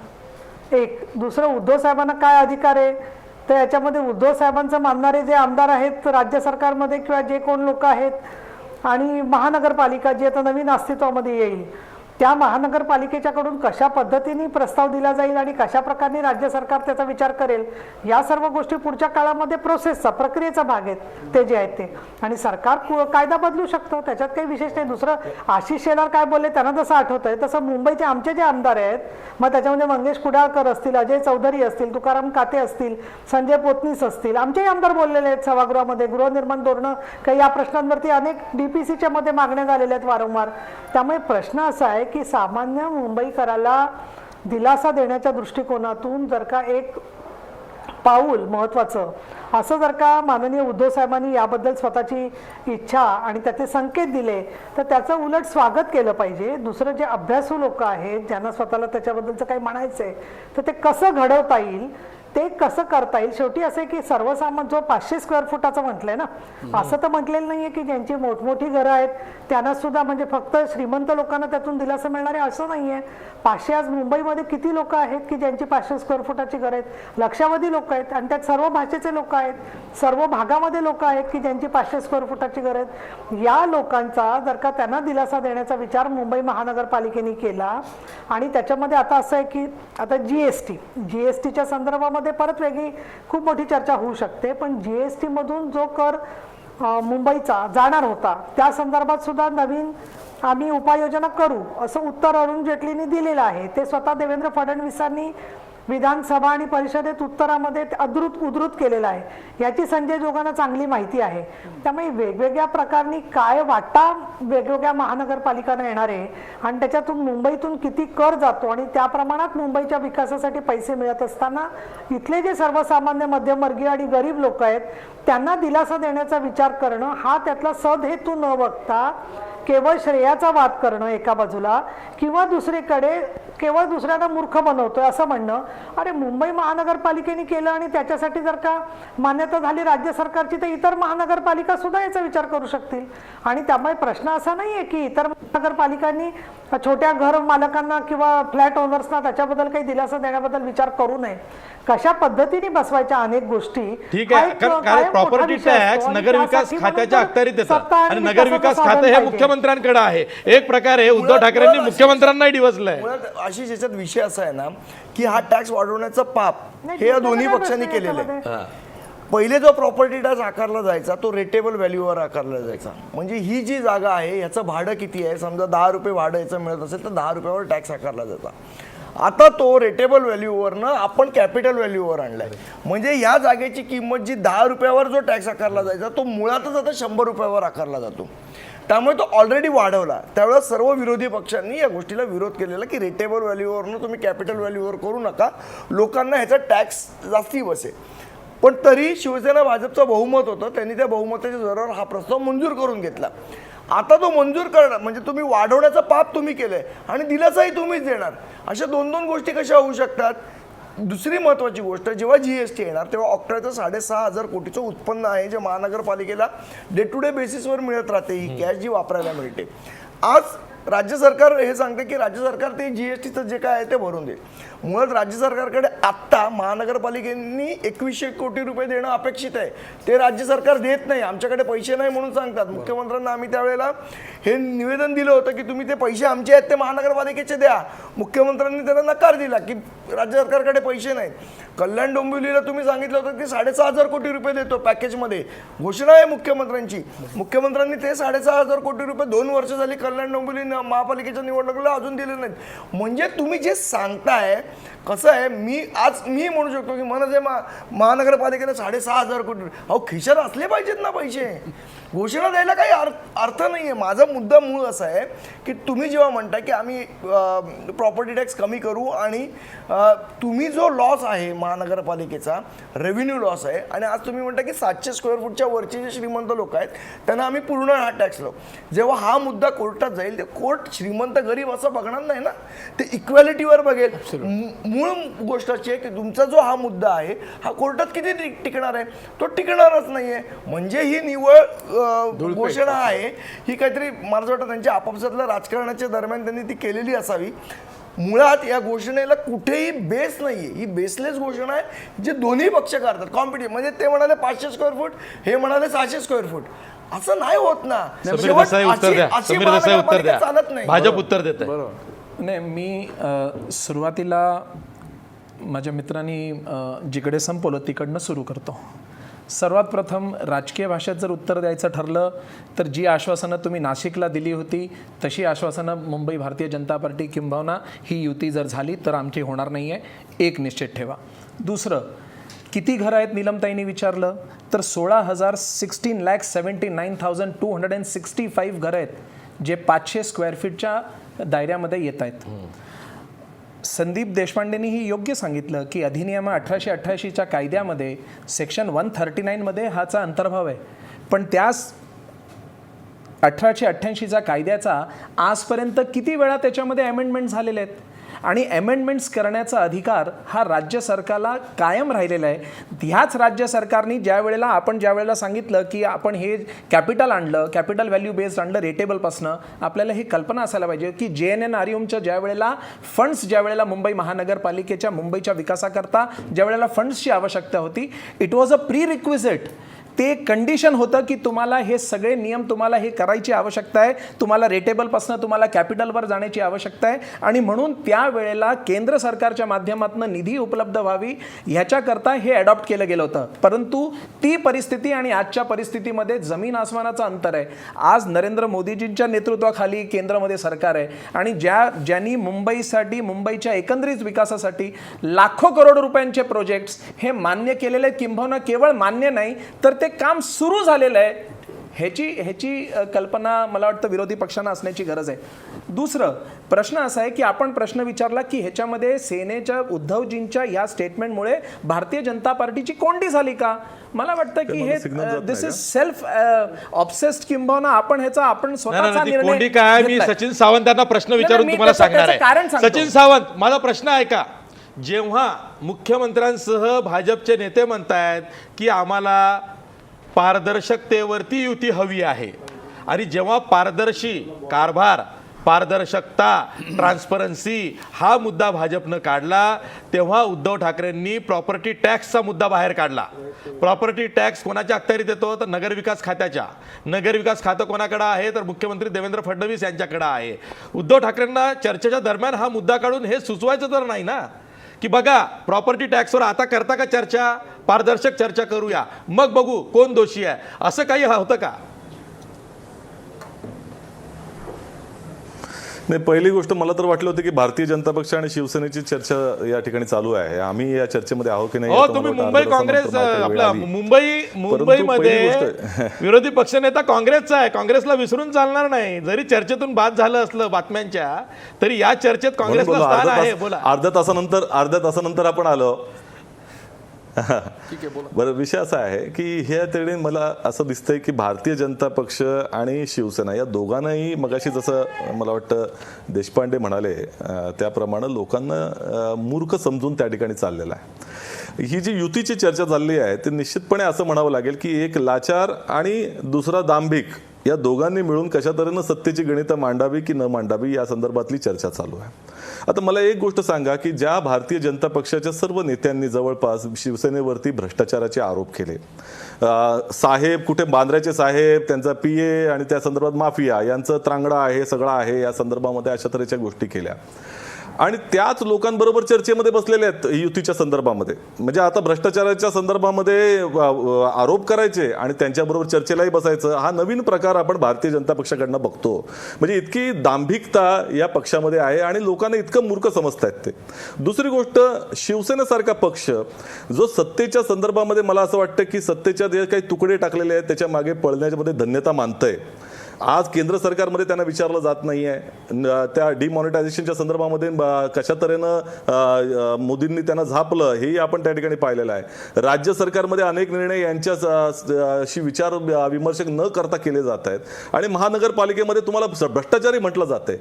एक दुसरं, उद्धव साहेबांना काय अधिकार आहे तर याच्यामध्ये उद्धव साहेबांचं मानणारे जे आमदार आहेत राज्य सरकारमध्ये किंवा जे कोण लोक आहेत आणि महानगरपालिका जी आता नवीन अस्तित्वामध्ये येईल त्या महानगरपालिकेच्याकडून कशा पद्धतीने प्रस्ताव दिला जाईल आणि कशा प्रकारे राज्य सरकार त्याचा विचार करेल, या सर्व गोष्टी पुढच्या काळामध्ये प्रोसेसचा प्रक्रियेचा भाग आहेत ते जे आहेत ते. आणि सरकार कायदा बदलू शकतं, त्याच्यात काही विशेष नाही. दुसरं, आशिष शेलार काय बोलले त्यांना जसं आठवत आहे तसं मुंबईचे आमचे जे आमदार आहेत, मग त्याच्यामध्ये मंगेश कुडाळकर असतील, अजय चौधरी असतील, तुकाराम काते असतील, संजय पोतनीस असतील, आमचेही आमदार बोललेले आहेत सभागृहामध्ये. गृहनिर्माण धोरणं काही या प्रश्नांवरती अनेक DPCच्या मध्ये मागण्या झालेल्या आहेत वारंवार. त्यामुळे प्रश्न असा आहे की सामान्य मुंबईकराला दिलासा देण्याच्या दृष्टिकोनातून जर का एक पाऊल महत्त्वाचं असं जर का माननीय उद्धव साहेबांनी याबद्दल स्वतःची इच्छा आणि त्याचे संकेत दिले तर त्याचं उलट स्वागत केलं पाहिजे. दुसरं, जे अभ्यासू लोक आहेत ज्यांना स्वतःला त्याच्याबद्दलचं काही म्हणायचं आहे तर ते कसं घडवता येईल, ते कसं करता येईल. शेवटी असे की सर्वसामान्य जो 500 स्क्वेअर फुटाचं म्हटलंय ना, असं तर म्हटलेलं नाहीये की ज्यांची मोठमोठी घरं आहेत त्यांना सुद्धा म्हणजे फक्त श्रीमंत लोकांना त्यातून दिलासा मिळणार आहे असं नाहीये. 500 आज मुंबईमध्ये किती लोक आहेत की ज्यांची 500 स्क्वेअर फुटाची घरं आहेत, लक्षावधी लोक आहेत आणि त्यात सर्व भाषेचे लोक आहेत, सर्व भागामध्ये लोक आहेत की ज्यांची 500 स्क्वेअर फुटाची घरं आहेत. या लोकांचा जर का त्यांना दिलासा देण्याचा विचार मुंबई महानगरपालिकेने केला आणि त्याच्यामध्ये आता असं आहे की आता जीएसटीच्या संदर्भामध्ये परत वेगळी खूप मोठी चर्चा होऊ शकते, पण जीएसटी मधून जो कर मुंबईचा जाणार होता त्या संदर्भात सुद्धा नवीन आम्ही उपाययोजना करू असं उत्तर अरुण जेटलींनी दिलेलं आहे. ते स्वतः देवेंद्र फडणवीसांनी विधानसभा आणि परिषदेत उत्तरामध्ये उद्धृत केलेलं आहे. याची संजय जोगांना चांगली माहिती आहे. त्यामुळे वेगवेगळ्या प्रकारनी काय वाटा वेगवेगळ्या महानगरपालिकांना येणार आहे आणि त्याच्यातून मुंबईतून किती कर जातो आणि त्या प्रमाणात मुंबईच्या विकासासाठी पैसे मिळत असताना इथले जे सर्वसामान्य मध्यमवर्गीय आणि गरीब लोक आहेत त्यांना दिलासा देण्याचा विचार करणं हा त्यातला सदहेतू न बघता केवळ श्रेयाचा वाद करणं एका बाजूला किंवा दुसरीकडे केवळ दुसऱ्याला मूर्ख बनवतोय असं म्हणणं, अरे मुंबई महानगरपालिकेने केलं आणि त्याच्यासाठी जर का मान्यता झाली राज्य सरकारची तर इतर महानगरपालिका सुद्धा याचा विचार करू शकतील. आणि त्यामुळे प्रश्न असा नाहीये की इतर महानगरपालिकांनी छोट्या घर मालकांना किंवा फ्लॅट ओनर्सना त्याच्याबद्दल काही दिलासा देण्याबद्दल विचार करू नये. कशा पद्धतीने बसवायच्या अनेक गोष्टी ठीक आहे, कारण प्रॉपर्टी टॅक्स नगरविकास खात्याच्या अखत्यारीत येतात आणि नगरविकास खातं हे मुख्यमंत्र्यांकडे आहे. एक प्रकारे उद्धव ठाकरेंनी मुख्यमंत्र्यांनाही डिवचलंय. मुळात आशिष याच्यात विषय असा आहे ना की हा टॅक्स वाढवण्याचं पाप हे या दोन्ही पक्षांनी केलेलं आहे. पहिले जो प्रॉपर्टी टॅक्स आकारला जायचा तो रेटेबल व्हॅल्यूवर आकारला जायचा. म्हणजे ही जी जागा आहे याचं भाडं किती आहे, समजा 10 रुपये भाडं याचं मिळत असेल तर 10 रुपयावर टॅक्स आकारला जायचा. आता तो रेटेबल व्हॅल्यूवरनं आपण कॅपिटल व्हॅल्यूवर आणलाय. म्हणजे या जागेची किंमत जी 10 रुपयावर जो टॅक्स आकारला जायचा तो मुळातच आता 100 रुपयावर आकारला जातो. त्यामुळे तो ऑलरेडी वाढवला. त्यावेळेस सर्व विरोधी पक्षांनी या गोष्टीला विरोध केलेला की रेटेबल व्हॅल्यूवरनं तुम्ही कॅपिटल व्हॅल्यूवर करू नका, लोकांना ह्याचा टॅक्स जास्ती बसेल. पण तरी शिवसेना भाजपचं बहुमत होतं, त्यांनी त्या बहुमताच्या जोरावर हा प्रस्ताव मंजूर करून घेतला. आता तो मंजूर करणार म्हणजे तुम्ही वाढवण्याचं पाप तुम्ही केलंय आणि दिलासाही तुम्हीच देणार. अशा दोन दोन गोष्टी कशा होऊ शकतात. दुसरी महत्त्वाची गोष्ट, जेव्हा GST येणार तेव्हा ऑक्टोबरचं 6,500 कोटीचं उत्पन्न आहे जे महानगरपालिकेला डे टू डे बेसिसवर मिळत राहते. ही कॅश जी वापरायला मिळते. आज राज्य सरकार हे सांगते की राज्य सरकार ते GSTचं जे काय आहे ते भरून देईल. मुळात राज्य सरकारकडे आत्ता महानगरपालिकेनी 2100 कोटी रुपये देणं अपेक्षित आहे. ते राज्य सरकार देत नाही, आमच्याकडे पैसे नाही म्हणून सांगतात. मुख्यमंत्र्यांना आम्ही त्यावेळेला हे निवेदन दिलं होतं की तुम्ही ते पैसे आमचे आहेत ते महानगरपालिकेचे द्या. मुख्यमंत्र्यांनी त्याला नकार दिला की राज्य सरकारकडे पैसे नाहीत. कल्याण डोंबिवलीला तुम्ही सांगितलं होतं की 6,500 कोटी रुपये देतो पॅकेजमध्ये, घोषणा आहे मुख्यमंत्र्यांची. मुख्यमंत्र्यांनी ते 6,500 कोटी रुपये 2 वर्ष झाली कल्याण डोंबिवली महापालिकेच्या निवडणुकीला अजून दिले नाहीत. म्हणजे तुम्ही जे सांगताय कसं आहे, मी म्हणू शकतो की मनसे महानगरपालिकेला 6,500 कोटी, अहो खिशात असले पाहिजेत ना पैसे. घोषणा द्यायला काही अर्थ नाही आहे. माझा मुद्दा मूळ असा आहे की तुम्ही जेव्हा म्हणता की आम्ही प्रॉपर्टी टॅक्स कमी करू आणि तुम्ही जो लॉस आहे महानगरपालिकेचा रेव्हेन्यू लॉस आहे आणि आज तुम्ही म्हणता की 700 स्क्वेअर फूटच्या वरचे जे श्रीमंत लोक आहेत त्यांना आम्ही पूर्ण हा टॅक्स लावू. जेव्हा हा मुद्दा कोर्टात जाईल ते कोर्ट श्रीमंत गरीब असं बघणार नाही ना, ते इक्वॅलिटीवर बघेल. मूळ गोष्ट अशी आहे की तुमचा जो हा मुद्दा आहे हा कोर्टात किती टिकणार आहे, तो टिकणारच नाहीये. म्हणजे ही निवड घोषणा आहे ही काहीतरी मला असं वाटतं त्यांच्या आपापसातल्या राजकारणाच्या दरम्यान त्यांनी ती केलेली असावी. मुळात या घोषणेला कुठेही बेस नाहीये. ही बेसलेस घोषणा आहे जे दोन्ही पक्ष करतात कॉम्पिटिशन. म्हणजे ते म्हणाले 500 स्क्वेअर फूट, हे म्हणाले 600 स्क्वेअर फूट. असं नाही होत ना. समीर देसाई उत्तर द्या. चालत नाही. भाजप उत्तर देत नाही, मी सुरुवातीला माझ्या मित्रांनी जिकडे संपवलं तिकडनं सुरू करतो. सर्वात प्रथम राजकीय भाषेत जर उत्तर द्यायचं ठरलं तर जी आश्वासनं तुम्ही नाशिकला दिली होती तशी आश्वासनं मुंबई भारतीय जनता पार्टी किंबहुना ही युती जर झाली तर आमची होणार नाही आहे, एक निश्चित ठेवा. दुसरं, किती घरं आहेत निलमताईंनी विचारलं तर 16,79,265 घरं आहेत जे 500 स्क्वेअर फीटच्या दायऱ्यामध्ये येत आहेत. संदीप देशपांडेंनी ही योग्य सांगितलं की अधिनियम 1888च्या कायद्यामध्ये सेक्शन 139 मध्ये हाचा अंतर्भाव आहे. पण त्याच 1888च्या कायद्याचा आजपर्यंत किती वेळा त्याच्यामध्ये अमेंडमेंट झालेले आहेत आणि अमेंडमेंट्स करण्याचा अधिकार हा राज्य सरकारला कायम राहिलेला आहे. ह्याच राज्य सरकारने ज्या वेळेला सांगितलं की आपण हे कॅपिटल आणलं, कॅपिटल व्हॅल्यू बेस्ड आणलं रेटेबलपासनं, आपल्याला ही कल्पना असायला पाहिजे की JNNREMच्या ज्या वेळेला मुंबई महानगरपालिकेच्या मुंबईच्या विकासाकरता ज्या वेळेला फंड्सची आवश्यकता होती, it was a pre requisite. ते कंडिशन होतं की तुम्हाला हे सगळे नियम तुम्हाला हे करायची आवश्यकता आहे, तुम्हाला रेटेबलपासून तुम्हाला कॅपिटलवर जाण्याची आवश्यकता आहे आणि म्हणून त्यावेळेला केंद्र सरकारच्या माध्यमातून निधी उपलब्ध व्हावी ह्याच्याकरता हे अडॉप्ट केलं गेलं होतं. परंतु ती परिस्थिती आणि आजच्या परिस्थितीमध्ये जमीन आसमानाचं अंतर आहे. आज नरेंद्र मोदीजींच्या नेतृत्वाखाली केंद्रामध्ये सरकार आहे आणि ज्यांनी मुंबईसाठी, मुंबईच्या एकंदरीत विकासासाठी लाखो करोड रुपयांचे प्रोजेक्ट्स हे मान्य केलेले आहेत, किंबहुना केवळ मान्य नाही तर ते काम सुरू झालेलं आहे. ह्याची कल्पना मला वाटतं विरोधी पक्षांना असण्याची गरज आहे. दुसरं प्रश्न असा आहे की आपण प्रश्न विचारला की ह्याच्यामध्ये सेनेच्या उद्धवजींच्या या स्टेटमेंटमुळे भारतीय जनता पार्टीची कोंडी झाली का? मला वाटतं की हे दिस इज सेल्फ ऑब्सेस्ड किंबहुना आपण स्वतःचा ती कोंडी काय आहे? मी घेतलाय. सचिन सावंतांना प्रश्न विचारून मी तुम्हाला त्याचं सांगणार कारण आहे. सांगतो. सचिन सावंत, माझा प्रश्न ऐका. जेव्हा मुख्यमंत्र्यांसह भाजपचे नेते म्हणतायत की आम्हाला पारदर्शकतेवरती युती हवी आहे, आणि जेव्हा पारदर्शी कारभार, पारदर्शकता, ट्रान्सपरन्सी हा मुद्दा भाजपनं काढला, तेव्हा उद्धव ठाकरेंनी प्रॉपर्टी टॅक्सचा मुद्दा बाहेर काढला. प्रॉपर्टी टॅक्स कोणाच्या अखत्यारीत येतो? तर नगरविकास खात्याच्या. नगरविकास खातं कोणाकडे आहे? तर मुख्यमंत्री देवेंद्र फडणवीस यांच्याकडे आहे. उद्धव ठाकरेंना चर्चेच्या दरम्यान हा मुद्दा काढून हे सुचवायचं तर नाही ना की बघा प्रॉपर्टी टॅक्सवर आता करता का चर्चा, पारदर्शक चर्चा करूया, मग बघू कोण दोषी आहे, असं काही होतं का? नाही, पहिली गोष्ट मला तर वाटलं होतं की भारतीय जनता पक्ष आणि शिवसेनेची चर्चा या ठिकाणी चालू आहे. आम्ही या चर्चेमध्ये आहोत की नाही हो, याचं तुम्ही मला वाटतं मुंबई अर्ध्या काँग्रेस तासानंतर माहिती आपला आली. मुंबईमध्ये गोष्ट- विरोधी पक्षनेता काँग्रेसचा आहे. काँग्रेसला विसरून चालणार नाही. जरी चर्चेतून बाद झालं असलं बातम्यांच्या, तरी या चर्चेत म्हणून काँग्रेसला बोललो, स्थान आहे. बोला. अर्ध्या तासानंतर आपण आलो. बरं, विषय असा आहे की ह्या तऱ्हेने मला असं दिसतंय की भारतीय जनता पक्ष आणि शिवसेना या दोघांनाही मगाशी जसं मला वाटतं देशपांडे म्हणाले त्याप्रमाणे लोकांना मूर्ख समजून त्या ठिकाणी चाललेलं आहे. ही जी युतीची चर्चा चालली आहे ते निश्चितपणे असं म्हणावं लागेल की एक लाचार आणि दुसरा दांभिक या दोघांनी मिळून कशा तऱ्हेनं सत्तेची गणितं मांडावी की न मांडावी या संदर्भातली चर्चा चालू आहे. आता मला एक गोष्ट सांगा की ज्या भारतीय जनता पक्षाच्या सर्व नेत्यांनी जवळपास शिवसेनेवरती भ्रष्टाचाराचे आरोप केले, साहेब कुठे बांद्र्याचे साहेब, त्यांचा PA आणि त्या संदर्भात माफिया यांचं त्रांगडा आहे, सगळं आहे, या संदर्भामध्ये अशा तऱ्हेच्या गोष्टी केल्या, आणि त्याच लोकांबरोबर चर्चेमध्ये बसलेले आहेत युतीच्या संदर्भामध्ये. म्हणजे आता भ्रष्टाचाराच्या संदर्भामध्ये आरोप करायचे आणि त्यांच्याबरोबर चर्चेलाही बसायचं, हा नवीन प्रकार आपण भारतीय जनता पक्षाकडनं बघतो. म्हणजे इतकी दांभिकता या पक्षामध्ये आहे आणि लोकांना इतकं मूर्ख समजतायत ते. दुसरी गोष्ट, शिवसेनेसारखा पक्ष जो सत्तेच्या संदर्भामध्ये मला असं वाटतं की सत्तेच्या जे काही तुकडे टाकलेले आहेत त्याच्या मागे पळण्यामध्ये धन्यता मानतंय. आज केंद्र सरकारमध्ये त्यांना विचारलं जात नाही आहे. त्या डिमॉनिटायझेशनच्या संदर्भामध्ये कशा तऱ्हेनं मोदींनी त्यांना झापलं हेही आपण त्या ठिकाणी पाहिलेलं आहे. राज्य सरकारमध्ये अनेक निर्णय यांच्याशी विचार विमर्श न करता केले जात आहेत आणि महानगरपालिकेमध्ये तुम्हाला भ्रष्टाचारी म्हटलं जाते.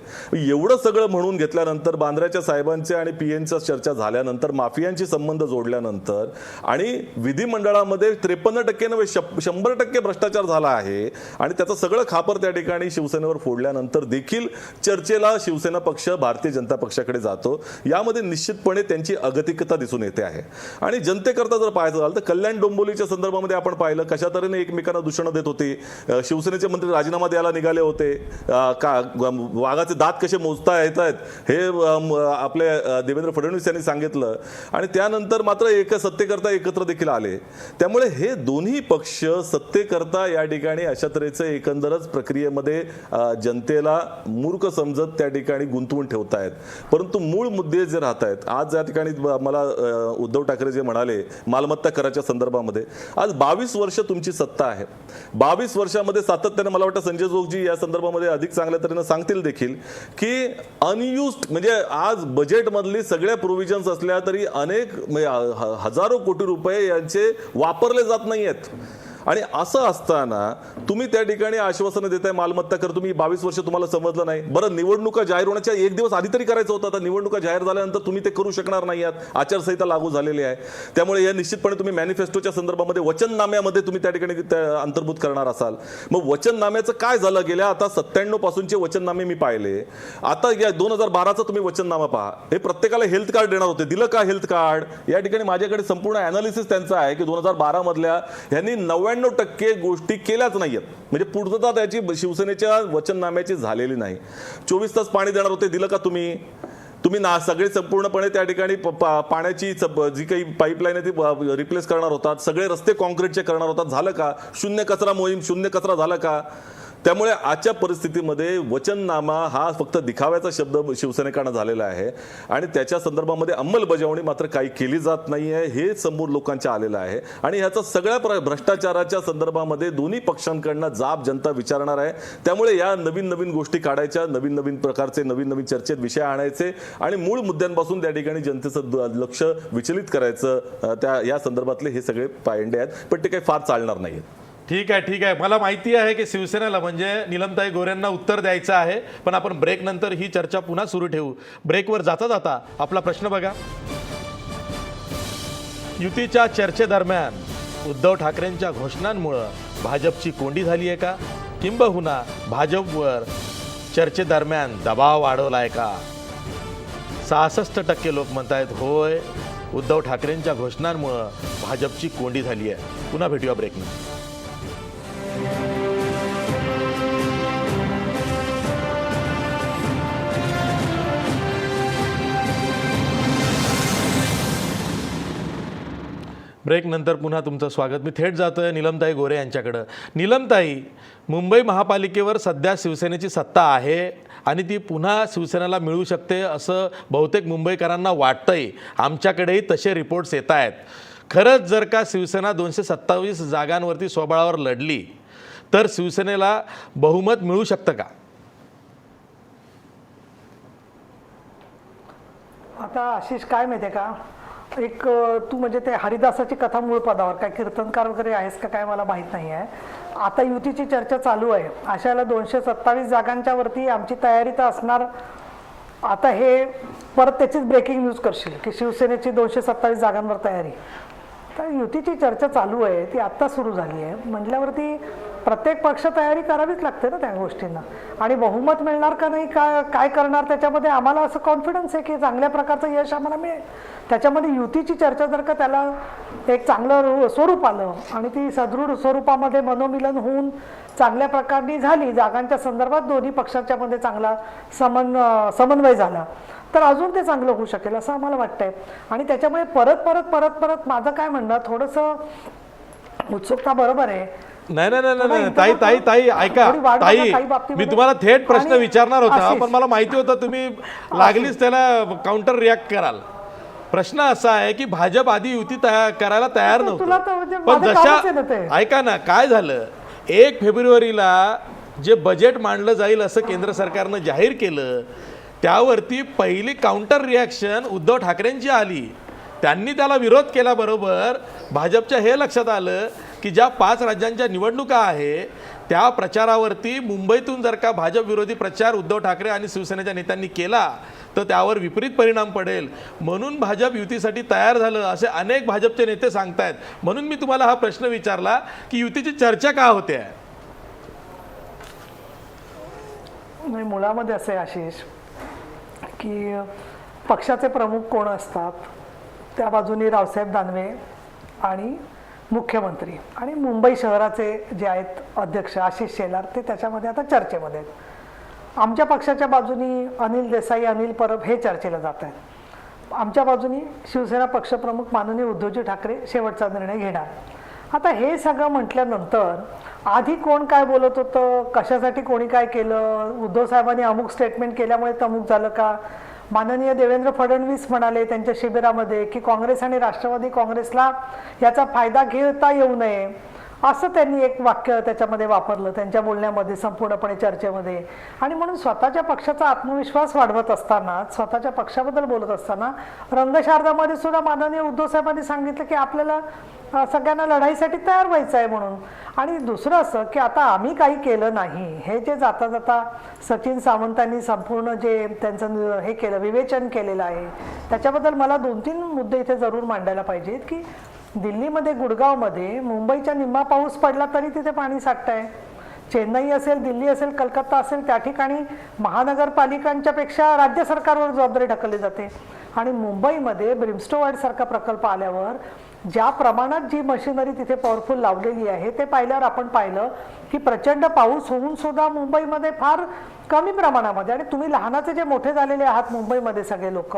एवढं सगळं म्हणून घेतल्यानंतर बांद्र्याच्या साहेबांचे आणि PNच्या चर्चा झाल्यानंतर, माफियांशी संबंध जोडल्यानंतर आणि विधिमंडळामध्ये 53% नव्हे 100% भ्रष्टाचार झाला आहे आणि त्याचं सगळं खापर त्या ठिकाणी शिवसेनेवर फोडल्यानंतर देखील चर्चेला शिवसेना पक्ष भारतीय जनता पक्षाकडे जातो. यामध्ये निश्चितपणे त्यांची अगतिकता दिसून येते आहे. आणि जनतेकरता जर पाहायचं झालं तर कल्याण डोंबिवलीच्या संदर्भामध्ये आपण पाहिलं कशा तऱ्हेने एकमेकांना दूषणं देत होती. शिवसेनेचे मंत्री राजीनामा द्यायला निघाले होते. वाघाचे दात कसे मोजता येत आहेत हे आपले देवेंद्र फडणवीस यांनी सांगितलं आणि त्यानंतर मात्र सत्तेकरता एकत्र देखील आले. त्यामुळे हे दोन्ही पक्ष सत्तेकरता या ठिकाणी अशा तऱ्हेचं एकंदरच प्रक्रियेमध्ये जनतेला मूर्ख समजत त्या ठिकाणी गुंतवून ठेवत आहेत. परंतु मूळ मुद्दे जे राहत आहेत, आज या ठिकाणी मला उद्धव ठाकरे जे म्हणाले मालमत्ता कराच्या संदर्भामध्ये, आज 22 वर्ष तुमची सत्ता आहे. 22 वर्षामध्ये सातत्याने मला वाटतं संजय जोगजी या संदर्भामध्ये अधिक चांगल्या तऱ्हेने सांगतील देखील की अनयुज्ड म्हणजे आज बजेटमधली सगळ्या प्रोव्हिजन्स असल्या तरी अनेक हजारो कोटी रुपये यांचे वापरले जात नाही आहेत. आणि असं असताना तुम्ही त्या ठिकाणी आश्वासनं देताय मालमत्ता कर. तुम्ही 22 वर्ष तुम्हाला समजलं नाही. बरं, निवडणुका जाहीर होण्याच्या एक दिवस आधी तरी करायचं होतं. आता निवडणुका जाहीर झाल्यानंतर तुम्ही ते करू शकणार नाही आहात. आचारसंहिता लागू झालेली आहे. त्यामुळे या निश्चितपणे तुम्ही मॅनिफेस्टोच्या संदर्भामध्ये वचननाम्यामध्ये तुम्ही त्या ठिकाणी अंतर्भूत करणार असाल. मग वचननाम्याचं काय झालं? गेल्या आता 97 पासूनचे वचननामे मी पाहिले. आता या 2012चा तुम्ही वचननामा पहा. हे प्रत्येकाला हेल्थ कार्ड देणार होते. दिलं का हेल्थ कार्ड? या ठिकाणी माझ्याकडे संपूर्ण अनालिसिस त्यांचा आहे की 2012 मधल्या ह्यांनी 99% गोष्टी केल्याच नाहीयेत. म्हणजे पूर्तता त्याची शिवसेनेच्या वचननाम्याची झालेली नाही. 24 तास पाणी देणार होते, दिलं का तुम्ही? सगळे संपूर्णपणे त्या ठिकाणी पाण्याची जी काही पाईपलाईन आहे ती रिप्लेस करणार होतात. सगळे रस्ते कॉन्क्रीटचे करणार होतात, झालं का? शून्य कचरा मोहीम, शून्य कचरा झालं का? त्यामुळे आजच्या परिस्थितीमध्ये वचननामा हा फक्त दिखाव्याचा शब्द शिवसैनिकांना झालेला आहे आणि त्याच्या संदर्भामध्ये अंमलबजावणी मात्र काही केली जात नाही आहे हे समोर लोकांच्या आलेलं आहे. आणि ह्याचा सगळ्या भ्रष्टाचाराच्या संदर्भामध्ये दोन्ही पक्षांकडनं जाब जनता विचारणार आहे. त्यामुळे या नवीन नवीन गोष्टी काढायच्या, नवीन नवीन प्रकारचे नवीन नवीन चर्चेत विषय आणायचे आणि मूळ मुद्द्यांपासून त्या ठिकाणी जनतेचं लक्ष विचलित करायचं, या संदर्भातले हे सगळे पायंडे आहेत. पण ते काही फार चालणार नाहीत. ठीक आहे. मला माहिती आहे की शिवसेनेला म्हणजे नीलमताई गोऱ्यांना उत्तर द्यायचं आहे, पण आपण ब्रेक नंतर ही चर्चा पुन्हा सुरू ठेवू. ब्रेकवर जाता जाता आपला प्रश्न बघा. युतीच्या चर्चेदरम्यान उद्धव ठाकरेंच्या घोषणांमुळे भाजपची कोंडी झाली आहे का, किंबहुना भाजपवर चर्चेदरम्यान दबाव वाढवलाय का? 66% लोक म्हणतायत होय, उद्धव ठाकरेंच्या घोषणांमुळे भाजपची कोंडी झाली आहे. पुन्हा भेटूया ब्रेकनंतर. ब्रेक नंतर पुन्हा तुमचं स्वागत. मी थेट जातोय नीलमताई गोरे यांच्याकडं. नीलमताई, मुंबई महापालिकेवर सध्या शिवसेनेची सत्ता आहे आणि ती पुन्हा शिवसेनेला मिळू शकते असं बहुतेक मुंबईकरांना वाटतंय. आमच्याकडेही तसे रिपोर्ट्स येत आहेत. खरंच जर का शिवसेना 227 जागांवरती स्वबळावर लढली तर शिवसेनेला बहुमत मिळू शकतं का? आता आशिष काय माहिती आहे का, एक तू म्हणजे ते हरिदासाची कथा मूळ पदावर काय कीर्तनकार वगैरे आहेस का काय मला माहीत नाही आहे. आता युतीची चर्चा चालू आहे, अशाला 227 जागांच्या वरती आमची तयारी तर असणार. आता हे परत त्याचीच ब्रेकिंग न्यूज करशील की शिवसेनेची 227 जागांवर तयारी. तर युतीची चर्चा चालू आहे, ती आत्ता सुरू झाली आहे म्हटल्यावरती प्रत्येक पक्ष तयारी करावीच लागते ना त्या गोष्टींना. आणि बहुमत मिळणार का नाही, काय करणार त्याच्यामध्ये आम्हाला असं कॉन्फिडन्स आहे की चांगल्या प्रकारचं यश आम्हाला मिळेल. त्याच्यामध्ये युतीची चर्चा जर का त्याला एक चांगलं स्वरूप आलं आणि ती सदृढ स्वरूपामध्ये मनोमिलन होऊन चांगल्या प्रकारे झाली, जागांच्या संदर्भात दोन्ही पक्षांच्या मध्ये चांगला समन्वय झाला तर अजून ते चांगलं होऊ शकेल असं आम्हाला वाटतंय. आणि त्याच्यामुळे परत माझं काय म्हणणं, थोडंसं उत्सुकता बरोबर आहे. नाही ताई ऐका ताई, मी तुम्हाला थेट प्रश्न विचारणार होता पण मला माहिती होतं तुम्ही लागलीच त्याला काउंटर रिॲक्ट कराल. प्रश्न असा आहे की भाजप आधी युती करायला तयार नव्हतं, पण जशा ऐका ना काय झालं, 1 फेब्रुवारीला जे बजेट मांडलं जाईल असं केंद्र सरकारनं जाहीर केलं त्यावरती पहिली काउंटर रिॲक्शन उद्धव ठाकरेंची आली. त्यांनी त्याला विरोध केल्याबरोबर भाजपच्या हे लक्षात आलं की ज्या 5 राज्यांच्या निवडणुका आहे त्या प्रचारावरती मुंबईतून जर का भाजप विरोधी प्रचार उद्धव ठाकरे आणि शिवसेनेच्या नेत्यांनी केला तर त्यावर विपरीत परिणाम पडेल, म्हणून भाजप युतीसाठी तयार झालं असे अनेक भाजपचे नेते सांगतायत. म्हणून मी तुम्हाला हा प्रश्न विचारला की युतीची चर्चा का होते. मुळामध्ये असे आशिष की पक्षाचे प्रमुख कोण असतात, त्या बाजूने रावसाहेब दानवे आणि मुख्यमंत्री आणि मुंबई शहराचे जे आहेत अध्यक्ष आशिष शेलार ते त्याच्यामध्ये आता चर्चेमध्ये आहेत. आमच्या पक्षाच्या बाजूनी अनिल देसाई, अनिल परब हे चर्चेला जात आहेत. आमच्या बाजूनी शिवसेना पक्षप्रमुख माननीय उद्धवजी ठाकरे शेवटचा निर्णय घेणार. आता हे सगळं म्हटल्यानंतर आधी कोण काय बोलत होतं, कशासाठी कोणी काय केलं, उद्धव साहेबांनी अमुक स्टेटमेंट केल्यामुळे तमुक झालं का, माननीय देवेंद्र फडणवीस म्हणाले त्यांच्या शिबिरामध्ये की काँग्रेस आणि राष्ट्रवादी काँग्रेसला याचा फायदा घेता येऊ नये असं त्यांनी एक वाक्य त्याच्यामध्ये वापरलं त्यांच्या बोलण्यामध्ये संपूर्णपणे चर्चेमध्ये. आणि म्हणून स्वतःच्या पक्षाचा आत्मविश्वास वाढवत असताना, स्वतःच्या पक्षाबद्दल बोलत असताना रंगशारदामध्ये सुद्धा माननीय उद्धव साहेबांनी सांगितलं की आपल्याला सगळ्यांना लढाईसाठी तयार व्हायचं आहे म्हणून. आणि दुसरं असं की आता आम्ही काही केलं नाही हे जे जाता जाता सचिन सावंतांनी संपूर्ण जे त्यांचं हे केलं विवेचन केलेलं आहे त्याच्याबद्दल मला 2-3 मुद्दे इथे जरूर मांडायला पाहिजेत. की दिल्लीमध्ये गुडगावमध्ये मुंबईच्या निम्मा पाऊस पडला तरी तिथे पाणी साठतंय. चेन्नई असेल, दिल्ली असेल, कलकत्ता असेल त्या ठिकाणी महानगरपालिकांच्या पेक्षा राज्य सरकारवर जबाबदारी ढकलली जाते. आणि मुंबईमध्ये ब्रिमस्टोवार्ड सारखा प्रकल्प आल्यावर ज्या प्रमाणात जी मशिनरी तिथे पॉवरफुल लावलेली आहे ते पाहिल्यावर आपण पाहिलं की प्रचंड पाऊस होऊन सुद्धा मुंबईमध्ये फार कमी प्रमाणामध्ये, आणि तुम्ही लहानाचे जे मोठे झालेले आहात मुंबईमध्ये सगळे लोक,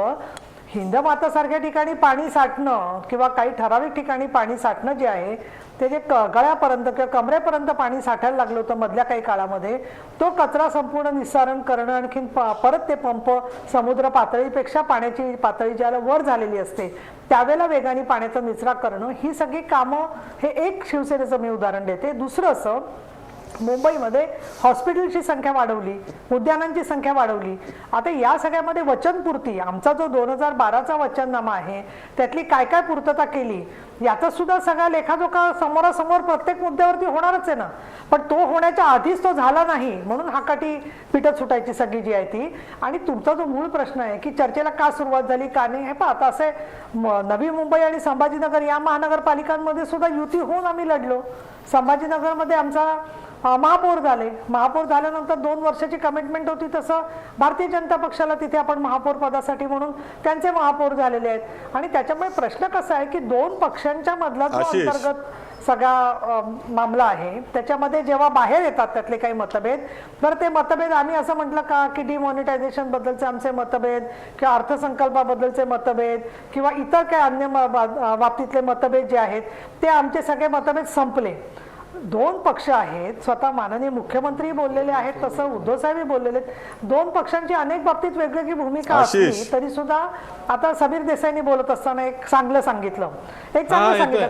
हिंदमातासारख्या ठिकाणी पाणी साठणं किंवा काही ठराविक ठिकाणी पाणी साठणं जे आहे ते जे गळ्यापर्यंत किंवा कमरेपर्यंत पाणी साठायला लागलं होतं मधल्या काही काळामध्ये, तो कचरा संपूर्ण निस्सारण करणं, आणखीन परत ते पंप समुद्र पातळीपेक्षा पाण्याची पातळी ज्याला वर झालेली असते त्यावेळेला वेगाने पाण्याचा निचरा करणं, ही सगळी कामं, हे एक शिवसेनेचं मी उदाहरण देते. दुसरं असं, मुंबईमध्ये हॉस्पिटलची संख्या वाढवली, उद्यानांची संख्या वाढवली. आता या सगळ्यामध्ये वचनपूर्ती, आमचा जो 2012चा वचननामा आहे त्यातली काय काय पूर्तता केली याचा सुद्धा सगळा लेखाजोखा समोरासमोर प्रत्येक मुद्द्यावरती होणारच आहे ना. पण तो होण्याच्या आधीच तो झाला नाही म्हणून हाकाटी पिटत सुटायची सगळी जी आहे ती. आणि तुमचा जो मूळ प्रश्न आहे की चर्चेला का सुरुवात झाली का नाही, हे पहा आता असे नवी मुंबई आणि संभाजीनगर या महानगरपालिकांमध्ये सुद्धा युती होऊन आम्ही लढलो. संभाजीनगरमध्ये आमचा महापौर झाले, महापौर झाल्यानंतर 2 वर्षाची कमिटमेंट होती, तसं भारतीय जनता पक्षाला तिथे आपण महापौर पदासाठी म्हणून त्यांचे महापौर झालेले आहेत. आणि त्याच्यामुळे प्रश्न कसा आहे की 2 पक्षांच्या मधला जो आशिष. अंतर्गत सगळा मामला आहे त्याच्यामध्ये जेव्हा बाहेर येतात त्यातले काही मतभेद, तर ते मतभेद आम्ही असं म्हटलं का की डिमॉनिटायझेशन बद्दलचे आमचे मतभेद किंवा अर्थसंकल्पाबद्दलचे मतभेद किंवा इतर काही अन्य बाबतीतले मतभेद जे आहेत ते आमचे सगळे मतभेद संपले. 2 पक्ष आहेत, स्वतः माननीय मुख्यमंत्री बोललेले आहेत, तसं उद्धव साहेब बोललेले आहेत. 2 पक्षांची अनेक बाबतीत वेगवेगळी भूमिका असली तरी सुद्धा आता समीर देसाईंनी बोलत असताना एक चांगलं सांगितलं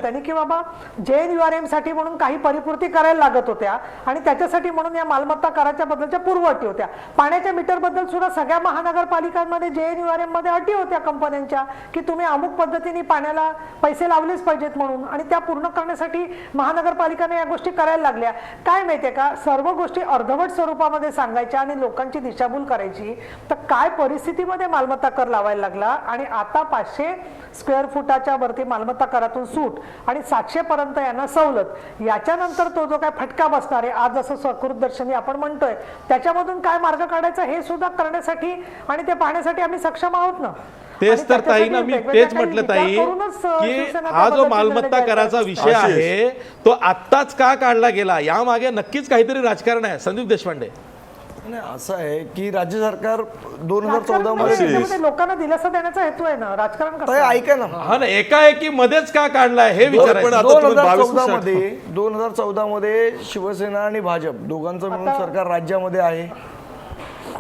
त्यांनी की बाबा JNURM साठी म्हणून काही परिपूर्ती करायला लागत होत्या आणि त्याच्यासाठी म्हणून या मालमत्ता कराच्या बद्दलच्या पूर्वअटी होत्या. पाण्याच्या मीटर बद्दल सुद्धा सगळ्या महानगरपालिकांमध्ये JNURM मध्ये अटी होत्या कंपन्यांच्या की तुम्ही अमुक पद्धतीने पाण्याला पैसे लावलेच पाहिजेत म्हणून, आणि त्या पूर्ण करण्यासाठी महानगरपालिकाने या गोष्टी करायला लागल्या. काय माहितीये का, सर्व गोष्टी अर्धवट स्वरूपामध्ये सांगायच्या आणि लोकांची दिशाभूल करायची, तर काय परिस्थितीमध्ये मालमत्ता कर लावायला लागला. आणि आता 500 स्क्वेअर फुटाच्या वरती मालमत्ता करातून सूट आणि 700 पर्यंत यांना सवलत, याच्यानंतर तो जो काय फटका बसणार आहे आज जसं सकृत दर्शनी आपण म्हणतोय त्याच्यामधून काय मार्ग काढायचा हे सुद्धा करण्यासाठी आणि ते पाहण्यासाठी आम्ही सक्षम आहोत ना. तेच तर ताई ना, मी तेच म्हटलं ताई की हा जो मालमत्ता कराचा विषय आहे तो आत्ताच का काढला गेला, यामागे नक्कीच काहीतरी राजकारण आहे. संदीप देशपांडे. नाही, असं आहे की राज्य सरकार 2014 मध्ये लोकांना दिलासा देण्याचा हेतू आहे ना, राजकारण कसं आहे? ऐका ना, हा ना, एकाएकी मध्येच का काढलाय हे विचारायचं. पण आता तुम्ही 2014 मध्ये शिवसेना आणि भाजप दोघांचं मिळून सरकार राज्यामध्ये आहे.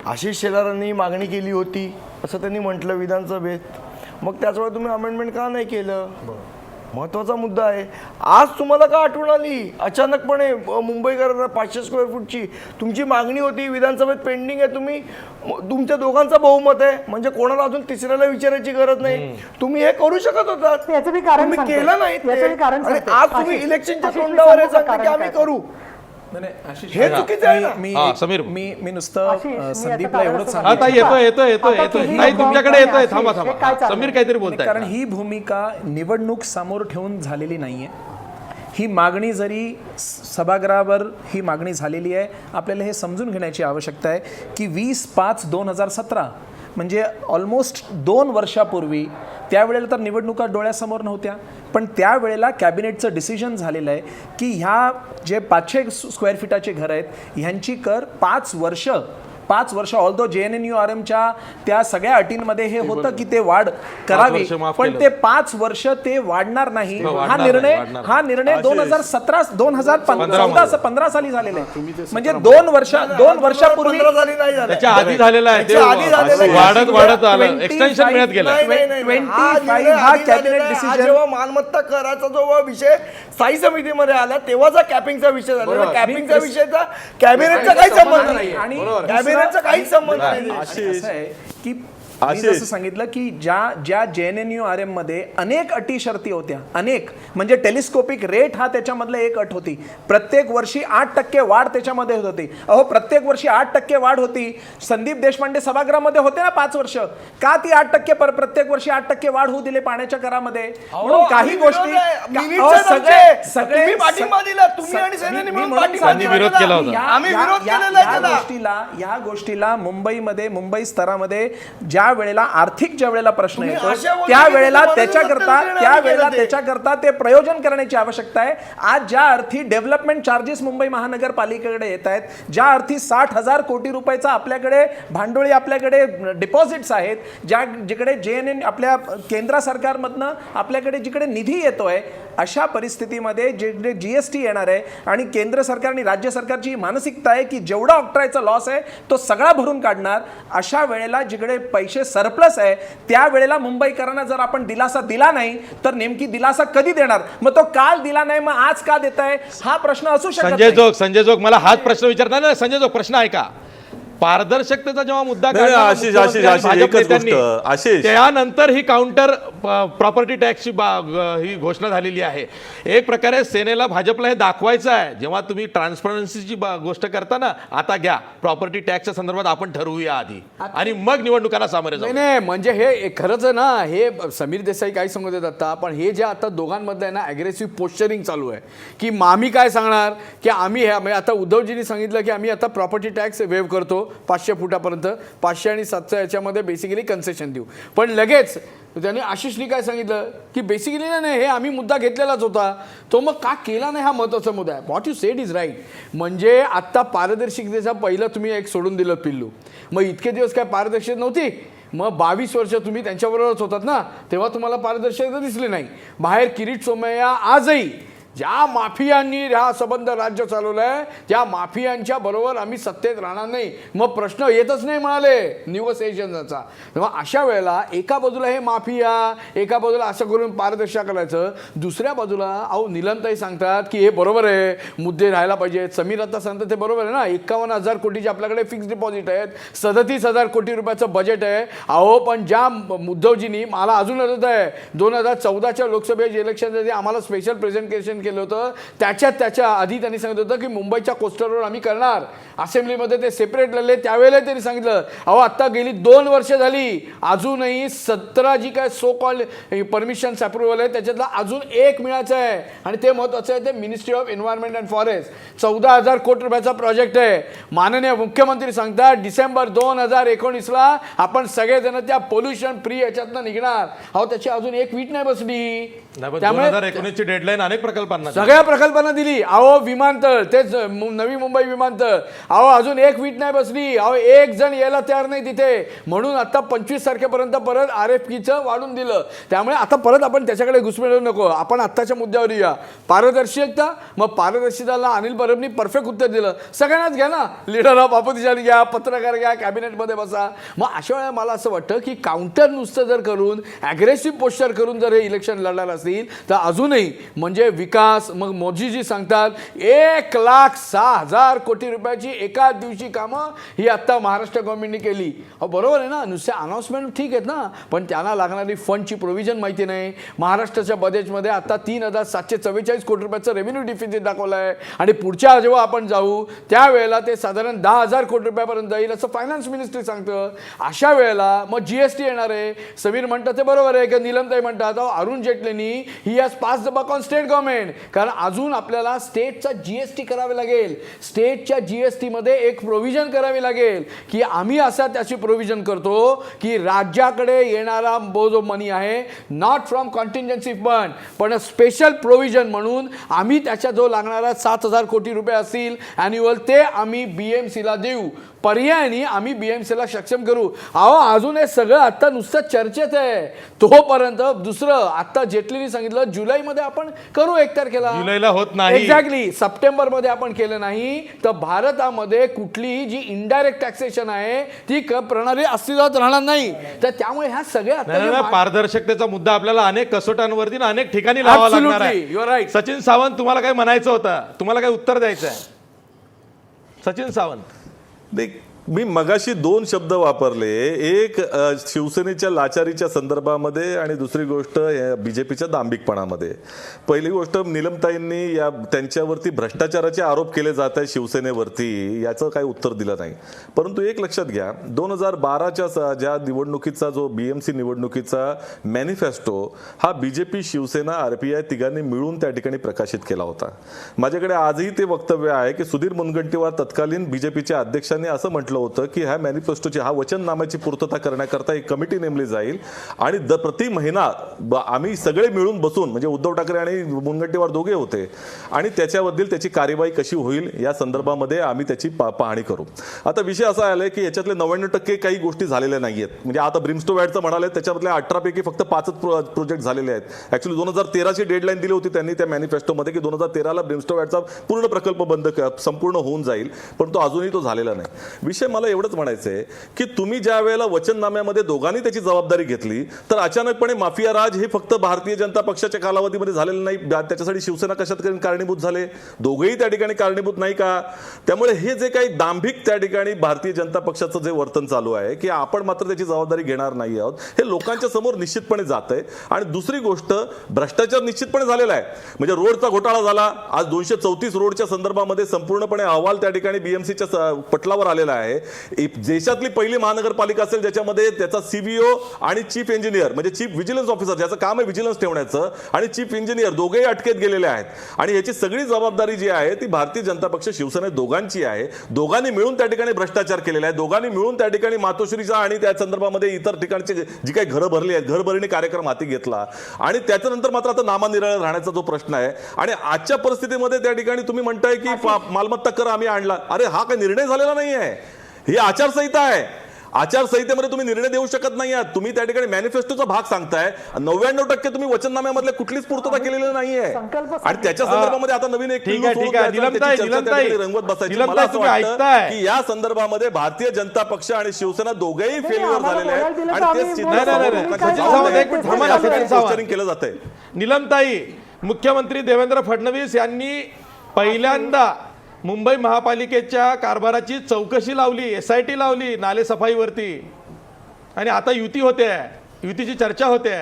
आशिष शेलारांनी मागणी केली होती असं त्यांनी म्हटलं विधानसभेत, मग त्याच वेळी तुम्ही अमेंडमेंट का नाही केलं? महत्वाचा मुद्दा आहे. आज तुम्हाला का आठवण आली अचानकपणे मुंबईकर 500 स्क्वेअर फूटची तुमची मागणी होती, विधानसभेत पेंडिंग आहे, तुम्ही तुमच्या दोघांचं बहुमत आहे म्हणजे कोणाला अजून तिसऱ्याला विचारायची गरज नाही, तुम्ही हे करू शकत होतात, याचं मी कारण तुम्ही सांगते. केलं नाही याचं मी कारण आणि सांगते. आज तुम्ही आशिष, इलेक्शनच्या आशिष, मी तोंडावर हे सांगू का सांगता की कारण आम्ही काय? करू. आशिष, हे चुकीचं आहे ना. समीर. मी नुसतं आशिष, मी आता संदीपला कारण एवढंच सांगते. हा ताई, येतोय आता तुम्ही ताई, तुमच्याकडे येतोय. आशिष, थांबा हे काय थांबा, चाललंय? समीर काहीतरी बोलताय. कारण ही भूमिका निवडणूक समोर ठेवून झालेली नाहीये. ही मागणी जरी सभागृहावर ही मागणी झालेली आहे, आपल्याला हे समजून घेण्याची आवश्यकता आहे की 20/5/2017 म्हणजे ऑलमोस्ट 2 वर्षापूर्वी, त्यावेळेला तर निवडणुका डोळ्यासमोर नव्हत्या, पण त्यावेळेला कॅबिनेटचं डिसिजन झालेलं आहे की ह्या जे 500 स्क्वेअर फीटाचे घर आहेत ह्यांची कर 5 वर्ष ऑल्दो JNURMच्या त्या सगळ्या अटींमध्ये हे होतं की ते वाढ करावी, वर्ष माफ पण केलं. ते 5 वर्ष ते वाढणार नाही. वाढणार हा नाही, निर्णय वाढणार. 2015 साली झालेला आहे. म्हणजे 2 वर्षापूर्वी 15 साली नाही झालं. त्याच्या आधी झालेला आहे ते, त्याच्या आधी झालेलं आहे. वाढत आलं, एक्सटेन्शन मिळत गेलं. नाही, नाही, नाही. हा 25 निर्णय हा आधी कॅबिनेट झालेला आहे. हा डिसिजन जेव्हा मालमत्ता कराचा जो विषय स्थायी समितीमध्ये आला तेव्हाचा कॅपिंगचा विषय झाला. कॅपिंगचा विषयचा कॅबिनेटचा काही संबंध नाही, आणि कॅबिनेटचा काहीच संबंध नाही. असं आहे की मी जसं सांगितलं की ज्या JNURM मध्ये अनेक अटी शर्ती होत्या, अनेक म्हणजे टेलिस्कोपिक रेट हा त्याच्यामधला एक अट होती. प्रत्येक वर्षी 8% वाढ त्याच्यामध्ये होत होती. प्रत्येक वर्षी 8% वाढ होती. संदीप देशपांडे सभागृहामध्ये होते ना 5 वर्ष, का ती 8% प्रत्येक वर्षी 8% वाढ होऊ दिले पाण्याच्या करामध्ये? म्हणून काही गोष्टी तुम्ही पाठिंबा दिला, तुम्ही आणि सेनेने मिळून पाठिंबा आम्ही विरोध केला होता. आम्ही विरोध केलेला आहे त्याला. या गोष्टीला मुंबई स्तरामध्ये ज्या वेळेला आर्थिक ज्या वेळेला प्रश्न तुम्ही येतो अशा बोलता की त्यावेळेला ते त्याच्याकरता मदत करण्यासाठी त्याच्याकरता ते प्रयोजन करण्याची आवश्यकता आहे. आज ज्या अर्थी डेव्हलपमेंट चार्जेस मुंबई महानगरपालिकेकडे येत आहेत, ज्या अर्थी 60,000 कोटी रुपयाचा आपल्याकडे भांडवली आपल्याकडे डिपॉझिट्स आहेत, जिकडे JNN आपल्या केंद्र सरकारमधनं आपल्याकडे जिकडे निधी येतोय, अशा परिस्थितीमध्ये जिकडे GST येणार आहे आणि केंद्र सरकार आणि राज्य सरकारची ही मानसिकता आहे की जेवढा ऑक्ट्रायचा लॉस आहे तो सगळा भरून काढणार. अशा वेळेला जिकडे पैसे सरप्लस आहे त्या वेळेला मुंबईकरांना जर आपण दिलासा दिला नाही तर नेमकी दिलासा कधी देणार? मग तो काल दिला नाही, मग आज का देताय हा प्रश्न असू शकत संजय जोग मला हाच प्रश्न विचारणार ना. संजय जोग, प्रश्न आहे का? पारदर्शकतेचा जेव्हा मुद्दा नाही, काढला आशिष, मुख्यमंत्री आणि आशिष, भाजप एकच नेत्यांनी, गोष्ट, आशिष. त्यानंतर ही काउंटर प्रॉपर्टी टॅक्सची ही घोषणा झालेली आहे. एक प्रकारे सेनेला भाजपला हे दाखवायचं आहे, जेव्हा तुम्ही ट्रान्सपरन्सीची गोष्ट करता ना, आता घ्या प्रॉपर्टी टॅक्सच्या संदर्भात आपण ठरवूया आधी आणि मग निवडणुकांना सामोरे जाऊ. नाही म्हणजे हे खरंच आहे ना, हे समीर देसाई काय सांगत आहेत आता, पण हे जे आता दोघांमधलं आहे ना ॲग्रेसिव्ह पोस्चरिंग चालू आहे की आम्ही काय सांगणार की आम्ही हे म्हणजे आता उद्धवजींनी सांगितलं की आम्ही आता प्रॉपर्टी टॅक्स वेव्ह करतो 500 फुटापर्यंत, 500 आणि 700 याच्यामध्ये बेसिकली कन्सेशन देऊ. पण लगेच त्यांनी आशिषनी काय सांगितलं की बेसिकली नाही, हे आम्ही मुद्दा घेतलेलाच होता, तो मग का केला नाही हा महत्त्वाचा मुद्दा आहे. What you said is right. म्हणजे आत्ता पारदर्शकतेचा पहिलं तुम्ही एक सोडून दिलं पिल्लू, मग इतके दिवस काय पारदर्शक नव्हती? मग 22 वर्ष तुम्ही त्यांच्याबरोबरच होतात ना, तेव्हा तुम्हाला पारदर्शकता दिसली नाही. बाहेर किरीट सोमय्या आजही ज्या माफियांनी हा संबंध राज्य चालवलाय त्या माफियांच्या बरोबर आम्ही सत्तेत राहणार नाही, मग प्रश्न येतच नाही म्हणाले निगोसिएशनचा. तेव्हा अशा वेळेला एका बाजूला हे माफिया, एका बाजूला असं करून पारदर्शक करायचं, दुसऱ्या बाजूला अहो निलमताई सांगतात की हे बरोबर आहे, मुद्दे राहायला पाहिजेत. समीर आता सांगतात ते बरोबर आहे ना, 51,000 कोटीचे आपल्याकडे फिक्स डिपॉझिट आहेत, 37,000 कोटी रुपयाचं बजेट आहे. अहो पण ज्या उद्धवजींनी मला अजून आठवत आहे 2014च्या लोकसभेच्या इलेक्शनमध्ये आम्हाला स्पेशल प्रेझेंटेशन केलं होतं, त्याच्या आधी त्यांनी सांगितलं होतं की मुंबईच्या कोस्टलवर आम्ही करणार, असेंब्लीमध्ये ते सेपरेट लढले, त्यावेळेला त्यांनी सांगितलं. अहो आत्ता गेली 2 वर्ष झाली, अजूनही 17 जी काय सो कॉल्ड परमिशन्स अप्रुव्हल आहे त्याच्यातला अजून एक मिळायचं आहे आणि ते महत्त्वाचं आहे. ते ministry of environment and forest 14,000 कोटी रुपयाचा प्रोजेक्ट आहे. माननीय मुख्यमंत्री सांगतात डिसेंबर 2019ला आपण सगळेजण त्या पोल्युशन फ्री याच्यातनं निघणार. अहो त्याची अजून एक वीट नाही बसली. त्यामुळे 2019ची डेडलाईन अनेक प्रकल्पांना सगळ्या प्रकल्पांना दिली. अहो विमानतळ, तेच नवी मुंबई विमानतळ, अहो अजून एक वीट नाही बसली. अहो एक जण यायला तयार नाही तिथे, म्हणून आता 25 तारखेपर्यंत परत RFPचं वाढून दिलं. त्यामुळे आता परत आपण त्याच्याकडे घुसमिळू नको, आपण आत्ताच्या मुद्द्यावर येऊया. पारदर्शकता, मग पारदर्शकताला अनिल परबनी परफेक्ट उत्तर दिलं. सगळ्यांनाच घ्या ना, लिडर ऑफ ऑपोजिशन घ्या, पत्रकार घ्या, कॅबिनेटमध्ये बसा. मग अशा वेळेला मला असं वाटतं की काउंटर नुसतं जर करून ॲग्रेसिव्ह पोस्चर करून जर हे इलेक्शन लढणार असतील तर अजूनही म्हणजे विकास, मग मोदीजी सांगतात 1,06,000 कोटी रुपयाची एका दिवशी कामं ही आत्ता महाराष्ट्र गव्हर्नमेंटने केली. अहो बरोबर आहे ना, नुसते अनाउन्समेंट ठीक आहेत ना, पण त्यांना लागणारी फंडची प्रोव्हिजन माहिती नाही. महाराष्ट्राच्या बजेटमध्ये आता 3,744 कोटी रुपयाचं रेव्हेन्यू डिफिसिट दाखवलं आहे आणि पुढच्या जेव्हा आपण जाऊ त्यावेळेला ते साधारण 10,000 कोटी रुपयापर्यंत जाईल असं फायनान्स मिनिस्ट्री सांगतं. अशा वेळेला मग GST येणार आहे. समीर म्हणतात ते बरोबर आहे की निलमताई म्हणतात अरुण जेटलींनी he has pass the buck on state government, कारण अजून आपल्याला स्टेटचा GST करावे लागेल. स्टेटच्या GST मध्ये एक प्रोव्हिजन करावी लागेल की आम्ही असा त्याची प्रोव्हिजन करतो की राज्याकडे येणारा जो मनी आहे नॉट फ्रॉम कॉन्टिंजन्सी फंड पण स्पेशल प्रोव्हिजन म्हणून आम्ही त्याच्या जो लागणारा 7,000 कोटी रुपये असतील अॅन्युअल ते आम्ही BMCला देऊ. पर्यायाने आम्ही BMCला सक्षम करू. अहो अजून हे सगळं आता नुसतं चर्चेत आहे. तोपर्यंत दुसरं आता जेटलीने सांगितलं जुलैमध्ये आपण करू 1 तारखेला. जुलैला होत नाही. एक्झॅक्टली, सप्टेंबरमध्ये आपण केलं नाही तर भारतामध्ये कुठलीही जी इनडायरेक्ट टॅक्सेशन आहे ती प्रणाली अस्तित्वात राहणार नाही. तर त्यामुळे ह्या सगळ्या आता पारदर्शकतेचा मुद्दा आपल्याला अनेक कसोट्यांवरती ना अनेक ठिकाणी लावावा लागणार Absolutely, you are आहे. right. सचिन सावंत, तुम्हाला काय म्हणायचं होतं, तुम्हाला काय उत्तर द्यायचं आहे? सचिन सावंत, मी मगाशी 2 शब्द वापरले, एक शिवसेनेच्या लाचारीच्या संदर्भामध्ये आणि दुसरी गोष्ट BJPच्या दांभिकपणामध्ये. पहिली गोष्ट निलमताईंनी या त्यांच्यावरती भ्रष्टाचाराचे आरोप केले जात आहेत शिवसेनेवरती, याचं काही उत्तर दिलं नाही. परंतु एक लक्षात घ्या, 2012च्या ज्या निवडणुकीचा जो BMC निवडणुकीचा मॅनिफेस्टो हा BJP, शिवसेना, RPI तिघांनी मिळून त्या ठिकाणी प्रकाशित केला होता. माझ्याकडे आजही ते वक्तव्य आहे की सुधीर मुनगंटीवार तत्कालीन BJPच्या अध्यक्षांनी असं म्हटलं म्हटलं होतं की ह्या मॅनिफेस्टोची, हा वचननाम्याची पूर्तता करण्याकरता एक कमिटी नेमली जाईल आणि प्रति महिना आम्ही सगळे मिळून बसून, म्हणजे उद्धव ठाकरे आणि मुनगंटीवार दोघे होते, आणि त्याच्याबद्दल त्याची कार्यवाही कशी होईल या संदर्भामध्ये आम्ही त्याची पाहणी करू. आता विषय असा आलाय की याच्यातले 99% काही गोष्टी झालेल्या नाहीयेत. म्हणजे आता ब्रिमस्टो वॅटचं म्हणाले त्याच्यामधल्या 18 पैकी फक्त 5च प्रोजेक्ट झालेले आहेत. ऍक्च्युली 2013ची डेडलाईन दिली होती त्यांनी त्या मॅनिफेस्टोमध्ये की 2013ला ब्रिमस्टो वॅटचा पूर्ण प्रकल्प संपूर्ण होऊन जाईल, पण तो अजूनही तो झालेला नाही. विषय मला एवढंच म्हणायचं आहे की तुम्ही ज्या वेळेला वचननाम्यामध्ये दोघांनी त्याची जबाबदारी घेतली, तर अचानकपणे माफिया राज हे फक्त भारतीय जनता पक्षाच्या कालावधीमध्ये झालेलं नाही, त्याच्यासाठी शिवसेना कशात कारणीभूत झाले, दोघेही त्या ठिकाणी कारणीभूत नाही का? त्यामुळे हे जे काही दांभिक त्या ठिकाणी भारतीय जनता पक्षाचं जे वर्तन चालू आहे की आपण मात्र त्याची जबाबदारी घेणार नाही आहोत, हे लोकांच्या समोर निश्चितपणे जात आहे. आणि दुसरी गोष्ट, भ्रष्टाचार निश्चितपणे झालेला आहे. म्हणजे रोडचा घोटाळा झाला, आज 234 रोडच्या संदर्भामध्ये संपूर्णपणे अहवाल त्या ठिकाणी बीएमसीच्या पटलावर आलेला आहे. देशातली पहिली महानगरपालिका असेल ज्याच्यामध्ये त्याचा सीबीओ आणि चीफ इंजिनियर, म्हणजे चीफ व्हिजिलन्स ऑफिसर ज्याचं काम आहे व्हिजिलन्स ठेवण्याचं, आणि चीफ इंजिनियर दोघेही अटकेत गेलेले आहेत. आणि याची सगळी जबाबदारी जी आहे ती भारतीय जनता पक्ष शिवसेना दोघांची आहे. दोघांनी मिळून त्या ठिकाणी भ्रष्टाचार केलेला आहे, दोघांनी मिळून त्या ठिकाणी मातोश्रीचा आणि त्या संदर्भामध्ये इतर ठिकाणची जी काही घरं भरली आहेत, घरभरणी कार्यक्रम हाती घेतला. आणि त्याच्यानंतर मात्र आता नामानिराळा राहण्याचा जो प्रश्न आहे, आणि आजच्या परिस्थितीमध्ये त्या ठिकाणी तुम्ही म्हणताय की मालमत्ता कर आम्ही आणला. अरे हा काही निर्णय झालेला नाही आहे, ही आचारसंहिता आहे. आचारसंहितेमध्ये तुम्ही निर्णय देऊ शकत नाही आहात. तुम्ही त्या ठिकाणी मॅनिफेस्टोचा भाग सांगताय, 99% तुम्ही वचननाम्यामधले कुठलीच पूर्तता केलेली नाहीये. आणि त्याच्या संदर्भामध्ये आता नवीन एक ठीक आहे, ठीक आहे. रंगवत बसायची. मला असं वाटतं की या संदर्भामध्ये भारतीय जनता पक्ष आणि शिवसेना दोघेही फेल्युअर झालेले आहेत आणि तेच केलं जात आहे. निलमताई, मुख्यमंत्री देवेंद्र फडणवीस यांनी पहिल्यांदा मुंबई महापालिकेच्या कारभाराची चौकशी लावली, SIT लावली नालेसफाईवरती, आणि आता युती होते, युतीची चर्चा होते.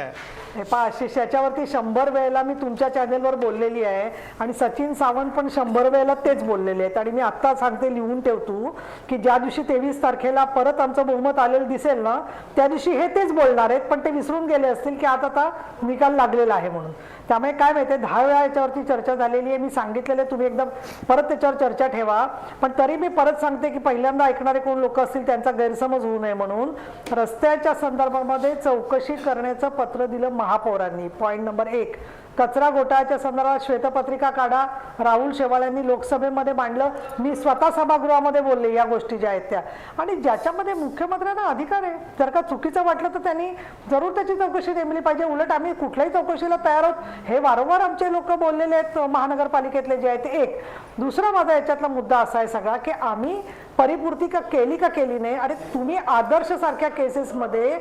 हे पहा आशिष, याच्यावरती 100 वेळेला मी तुमच्या चॅनेलवर बोललेली आहे आणि सचिन सावंत पण 100 वेळेला तेच बोललेले आहेत. आणि मी आत्ता सांगते, लिहून ठेवतो, की ज्या दिवशी 23 तारखेला परत आमचं बहुमत आलेलं दिसेल ना, त्या दिवशी हे तेच बोलणार आहेत. पण ते विसरून गेले असतील की आता निकाल लागलेला आहे म्हणून. त्यामुळे काय माहिती आहे, 10 वेळा याच्यावरती चर्चा झालेली आहे. मी सांगितलेलं तुम्ही एकदम परत त्याच्यावर चर्चा ठेवा. पण तरी मी परत सांगते की पहिल्यांदा ऐकणारे कोण लोक असतील त्यांचा गैरसमज होऊ नये म्हणून रस्त्याच्या संदर्भामध्ये चौकशी करण्याचं पत्र दिलं महापौरांनी. पॉईंट नंबर 1, कचरा घोटाळ्याच्या संदर्भात श्वेतपत्रिका काढा. राहुल शेवाळ्यांनी लोकसभेमध्ये मांडलं. मी स्वतः सभागृहामध्ये बोलले या गोष्टी ज्या आहेत त्या. आणि ज्याच्यामध्ये मुख्यमंत्र्यांना अधिकार आहे, जर का चुकीचं वाटलं तर त्यांनी जरूर त्याची चौकशी नेमली पाहिजे. उलट आम्ही कुठल्याही चौकशीला तयार आहोत, हे वारंवार आमचे लोक बोललेले आहेत महानगरपालिकेतले जे आहेत. एक दुसरा माझा याच्यातला मुद्दा असा आहे सगळा की आम्ही परिपूर्ती का केली नाही. अरे तुम्ही आदर्श सारख्या केसेसमध्ये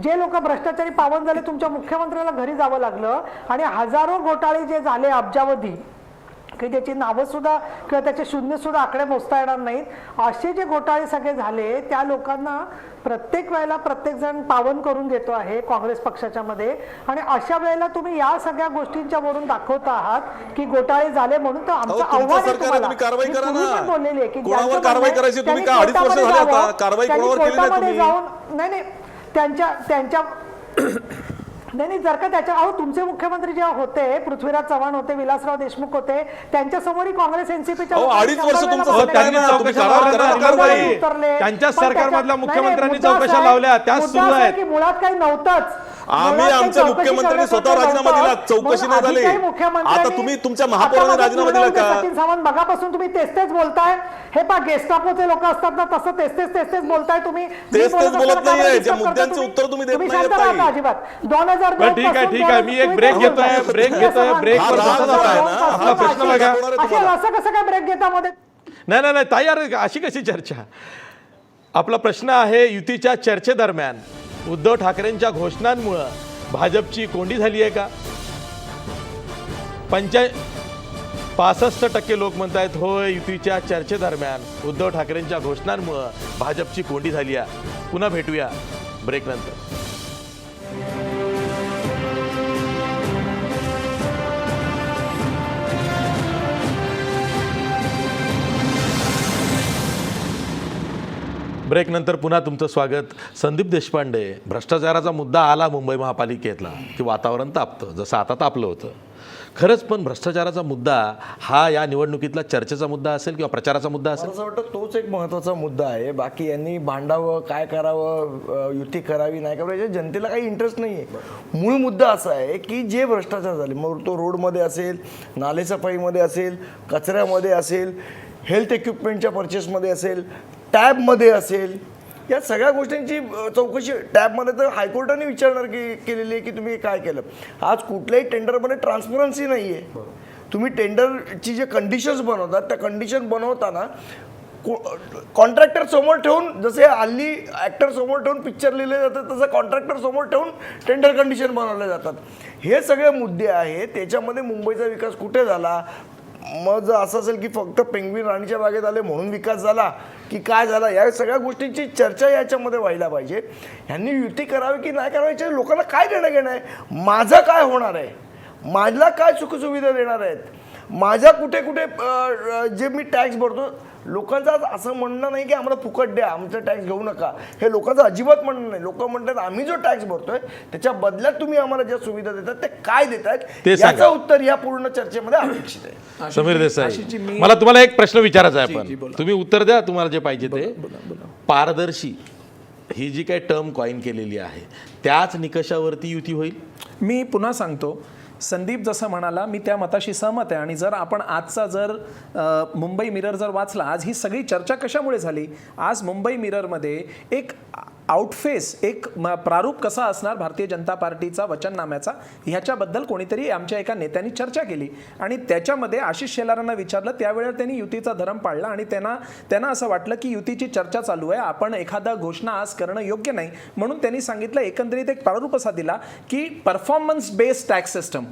जे लोक भ्रष्टाचारी पावन झाले, तुमच्या मुख्यमंत्र्याला घरी जावं लागलं आणि हजारो घोटाळे जे झाले अब्जावधी, की त्याची नावं सुद्धा किंवा त्याचे शून्य सुद्धा आकडे मोजता येणार नाहीत, असे जे घोटाळे सगळे झाले त्या लोकांना प्रत्येक वेळेला प्रत्येक जण पावन करून देतो आहे काँग्रेस पक्षाच्या मध्ये. आणि अशा वेळेला तुम्ही या सगळ्या गोष्टींच्या वरून दाखवता आहात की घोटाळे झाले म्हणून. तर आमचं आव्हान आहे तुम्हाला, बोललेली आहे की कोर्टामध्ये जाऊन नाही त्यांच्या नाही जर का त्याच्या तुमचे मुख्यमंत्री जेव्हा होते, पृथ्वीराज चव्हाण होते, विलासराव देशमुख होते, त्यांच्या समोरही काँग्रेस एनसीपीच्या त्यांच्या सरकारमधल्या मुख्यमंत्र्यांनी चौकशा लावल्या, त्याच सुरू आहेत की मुळात काही नव्हतंच. आम्ही आमच्या मुख्यमंत्र्यांनी स्वतः राजीनामा दिला, चौकशी नाही झाली. आता तुम्ही तुमच्या महापौरांनी राजीनामा दिला का? सचिन सावंत मगापासून तुम्ही तेच बोलताय. हे पा गेस्टापोचे लोक असतात ना, तसं तेच बोलताय तुम्ही. तेच बोलत नाहीये, ज्या मुद्द्यांचं उत्तर तुम्ही देत नाही अजिबात. 2002 ठीक आहे मी एक ब्रेक घेतोय. आपला प्रश्न बघा. असं कसं काय ब्रेक घेता मध्ये? नाही ताई, अरे अशी कशी चर्चा? आपला प्रश्न आहे, युतीच्या चर्चेदरम्यान उद्धव ठाकरेंच्या घोषणांमुळे भाजपची कोंडी झाली आहे का? 65% लोक म्हणतायत होय, युतीच्या चर्चेदरम्यान उद्धव ठाकरेंच्या घोषणांमुळे भाजपची कोंडी झाली आहे. पुन्हा भेटूया ब्रेक नंतर. ब्रेकनंतर पुन्हा तुमचं स्वागत. संदीप देशपांडे, भ्रष्टाचाराचा मुद्दा आला मुंबई महापालिकेतला की वातावरण तापतं, जसं आता तापलं होतं. खरंच पण भ्रष्टाचाराचा मुद्दा हा या निवडणुकीतला चर्चेचा मुद्दा असेल किंवा प्रचाराचा मुद्दा असेल? मला असं वाटतं तोच एक महत्त्वाचा मुद्दा आहे. बाकी यांनी भांडावं, काय करावं, युती करावी नाही करावी, याच्या जनतेला काही इंटरेस्ट नाही आहे. मूळ मुद्दा असा आहे की जे भ्रष्टाचार झाले, मग तो रोडमध्ये असेल, नालेसफाईमध्ये असेल, कचऱ्यामध्ये असेल, हेल्थ इक्विपमेंटच्या परचेसमध्ये असेल, टॅबमध्ये असेल, या सगळ्या गोष्टींची चौकशी टॅबमध्ये तर हायकोर्टाने विचारणार केलेली आहे की तुम्ही काय केलं. आज कुठल्याही टेंडरमध्ये ट्रान्सपरन्सी नाही आहे. तुम्ही टेंडरची जे कंडिशन्स बनवतात त्या कंडिशन बनवताना कॉन्ट्रॅक्टर समोर ठेवून, जसे हल्ली ॲक्टर समोर ठेवून पिक्चर लिहिले जातात तसं कॉन्ट्रॅक्टर समोर ठेवून टेंडर कंडिशन बनवले जातात. हे सगळे मुद्दे आहेत. त्याच्यामध्ये मुंबईचा विकास कुठे झाला, मग जर असं असेल की फक्त पेंग्विन राणीच्या बागेत आले म्हणून विकास झाला की काय झाला, या सगळ्या गोष्टींची चर्चा याच्यामध्ये व्हायला पाहिजे. यांनी युती करावी की नाही करावी, लोकांना काय देणं घेणं आहे, माझं काय होणार आहे, माझला काय सुखसुविधा देणार आहेत, माझ्या कुठे कुठे जे मी टॅक्स भरतो. लोकांचं आज असं म्हणणं नाही की आम्हाला फुकट द्या, आमचं टॅक्स घेऊ नका, हे लोकांचं अजिबात म्हणणं नाही. लोक म्हणतात आम्ही जो टॅक्स भरतोय त्याच्या बदल्यात तुम्ही आम्हाला ज्या सुविधा देतात ते काय देतात, याचं उत्तर या पूर्ण चर्चेमध्ये अपेक्षित आहे. समीर देसाई, मला तुम्हाला एक प्रश्न विचारायचा आहे, पण तुम्ही उत्तर द्या तुम्हाला जे पाहिजे ते. पारदर्शी ही जी काही टर्म कॉइन केलेली आहे त्याच निकषावरती युती होईल? मी पुन्हा सांगतो, संदीप जसं म्हणाला मी त्या मताशी सहमत आहे. आणि जर आपण आजचा मुंबई मिरर जर वाचला, आज ही सगळी चर्चा कशामुळे झाली, आज मुंबई मिररमध्ये एक आउटफेस, एक प्रारूप कसा असणार भारतीय जनता पार्टीचा वचननाम्याचा, ह्याच्याबद्दल कोणीतरी आमच्या एका नेत्यांनी चर्चा केली आणि त्याच्यामध्ये आशिष शेलारांना विचारलं. त्यावेळेला त्यांनी युतीचा धर्म पाळला आणि त्यांना असं वाटलं की युतीची चर्चा चालू आहे, आपण एखादा घोषणा आज करणं योग्य नाही, म्हणून त्यांनी सांगितलं, एकंदरीत एक प्रारूप असा दिला की परफॉर्मन्स बेस्ड टॅक्स सिस्टम,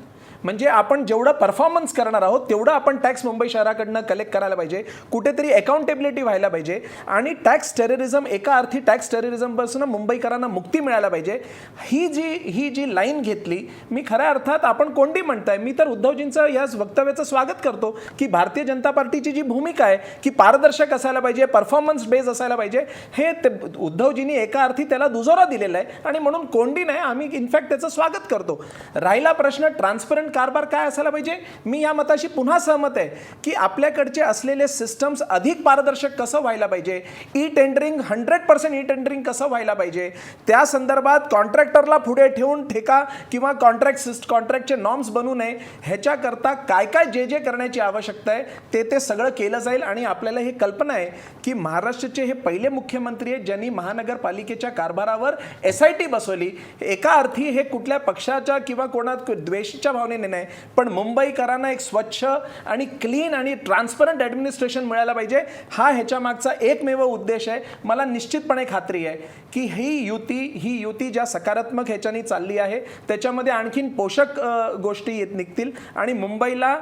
म्हणजे आपण जेवढं परफॉर्मन्स करणार आहोत तेवढं आपण टॅक्स मुंबई शहराकडनं कलेक्ट करायला पाहिजे, कुठेतरी अकाउंटेबिलिटी व्हायला पाहिजे आणि टॅक्स टेररिझम, एका अर्थी टॅक्स टेररिझमपासून मुंबईकरांना मुक्ती मिळायला पाहिजे. ही जी लाईन घेतली, मी खऱ्या अर्थात, आपण कोणती म्हणताय, मी तर उद्धवजींचं या वक्तव्याचं स्वागत करतो की भारतीय जनता पार्टीची जी भूमिका आहे की पारदर्शक असायला पाहिजे, परफॉर्मन्स बेस्ड असायला पाहिजे, हे उद्धवजींनी एका अर्थी त्याला दुजोरा दिलेला आहे आणि म्हणून कोंडी नाही, आम्ही इनफॅक्ट त्याचं स्वागत करतो. राहिला प्रश्न ट्रान्सपरंट कारभार काय असायला पाहिजे, मी या मताशी पुन्हा सहमत आहे की आपल्याकडचे असलेले सिस्टम्स अधिक पारदर्शक कसं व्हायला पाहिजे, ई टेंडरिंग 100% ई टेंडरिंग कसं व्हायला पाहिजे, त्या संदर्भात कॉन्ट्रॅक्टरला पुढे ठेवून ठेका किंवा कॉन्ट्रॅक्टचे नॉर्म्स बनू नये, ह्याच्याकरता काय जे करण्याची आवश्यकता आहे ते सगळं केलं जाईल. आणि आपल्याला ही कल्पना आहे की महाराष्ट्राचे हे पहिले मुख्यमंत्री आहेत ज्यांनी महानगरपालिकेच्या कारभारावर SIT बसवली. एका अर्थी हे कुठल्या पक्षाच्या किंवा कोणात द्वेषाच्या भावनेने नाही, पण मुंबईकरांना एक स्वच्छ आणि क्लीन आणि ट्रान्सपरंट ॲडमिनिस्ट्रेशन मिळायला पाहिजे, हा ह्याच्या मागचा एकमेव उद्देश आहे. मला निश्चितपणे खात्री आहे की ही युती ज्या सकारात्मक ह्याच्यानी चालली आहे त्याच्यामध्ये आणखीन पोषक गोष्टी निघतील आणि मुंबईला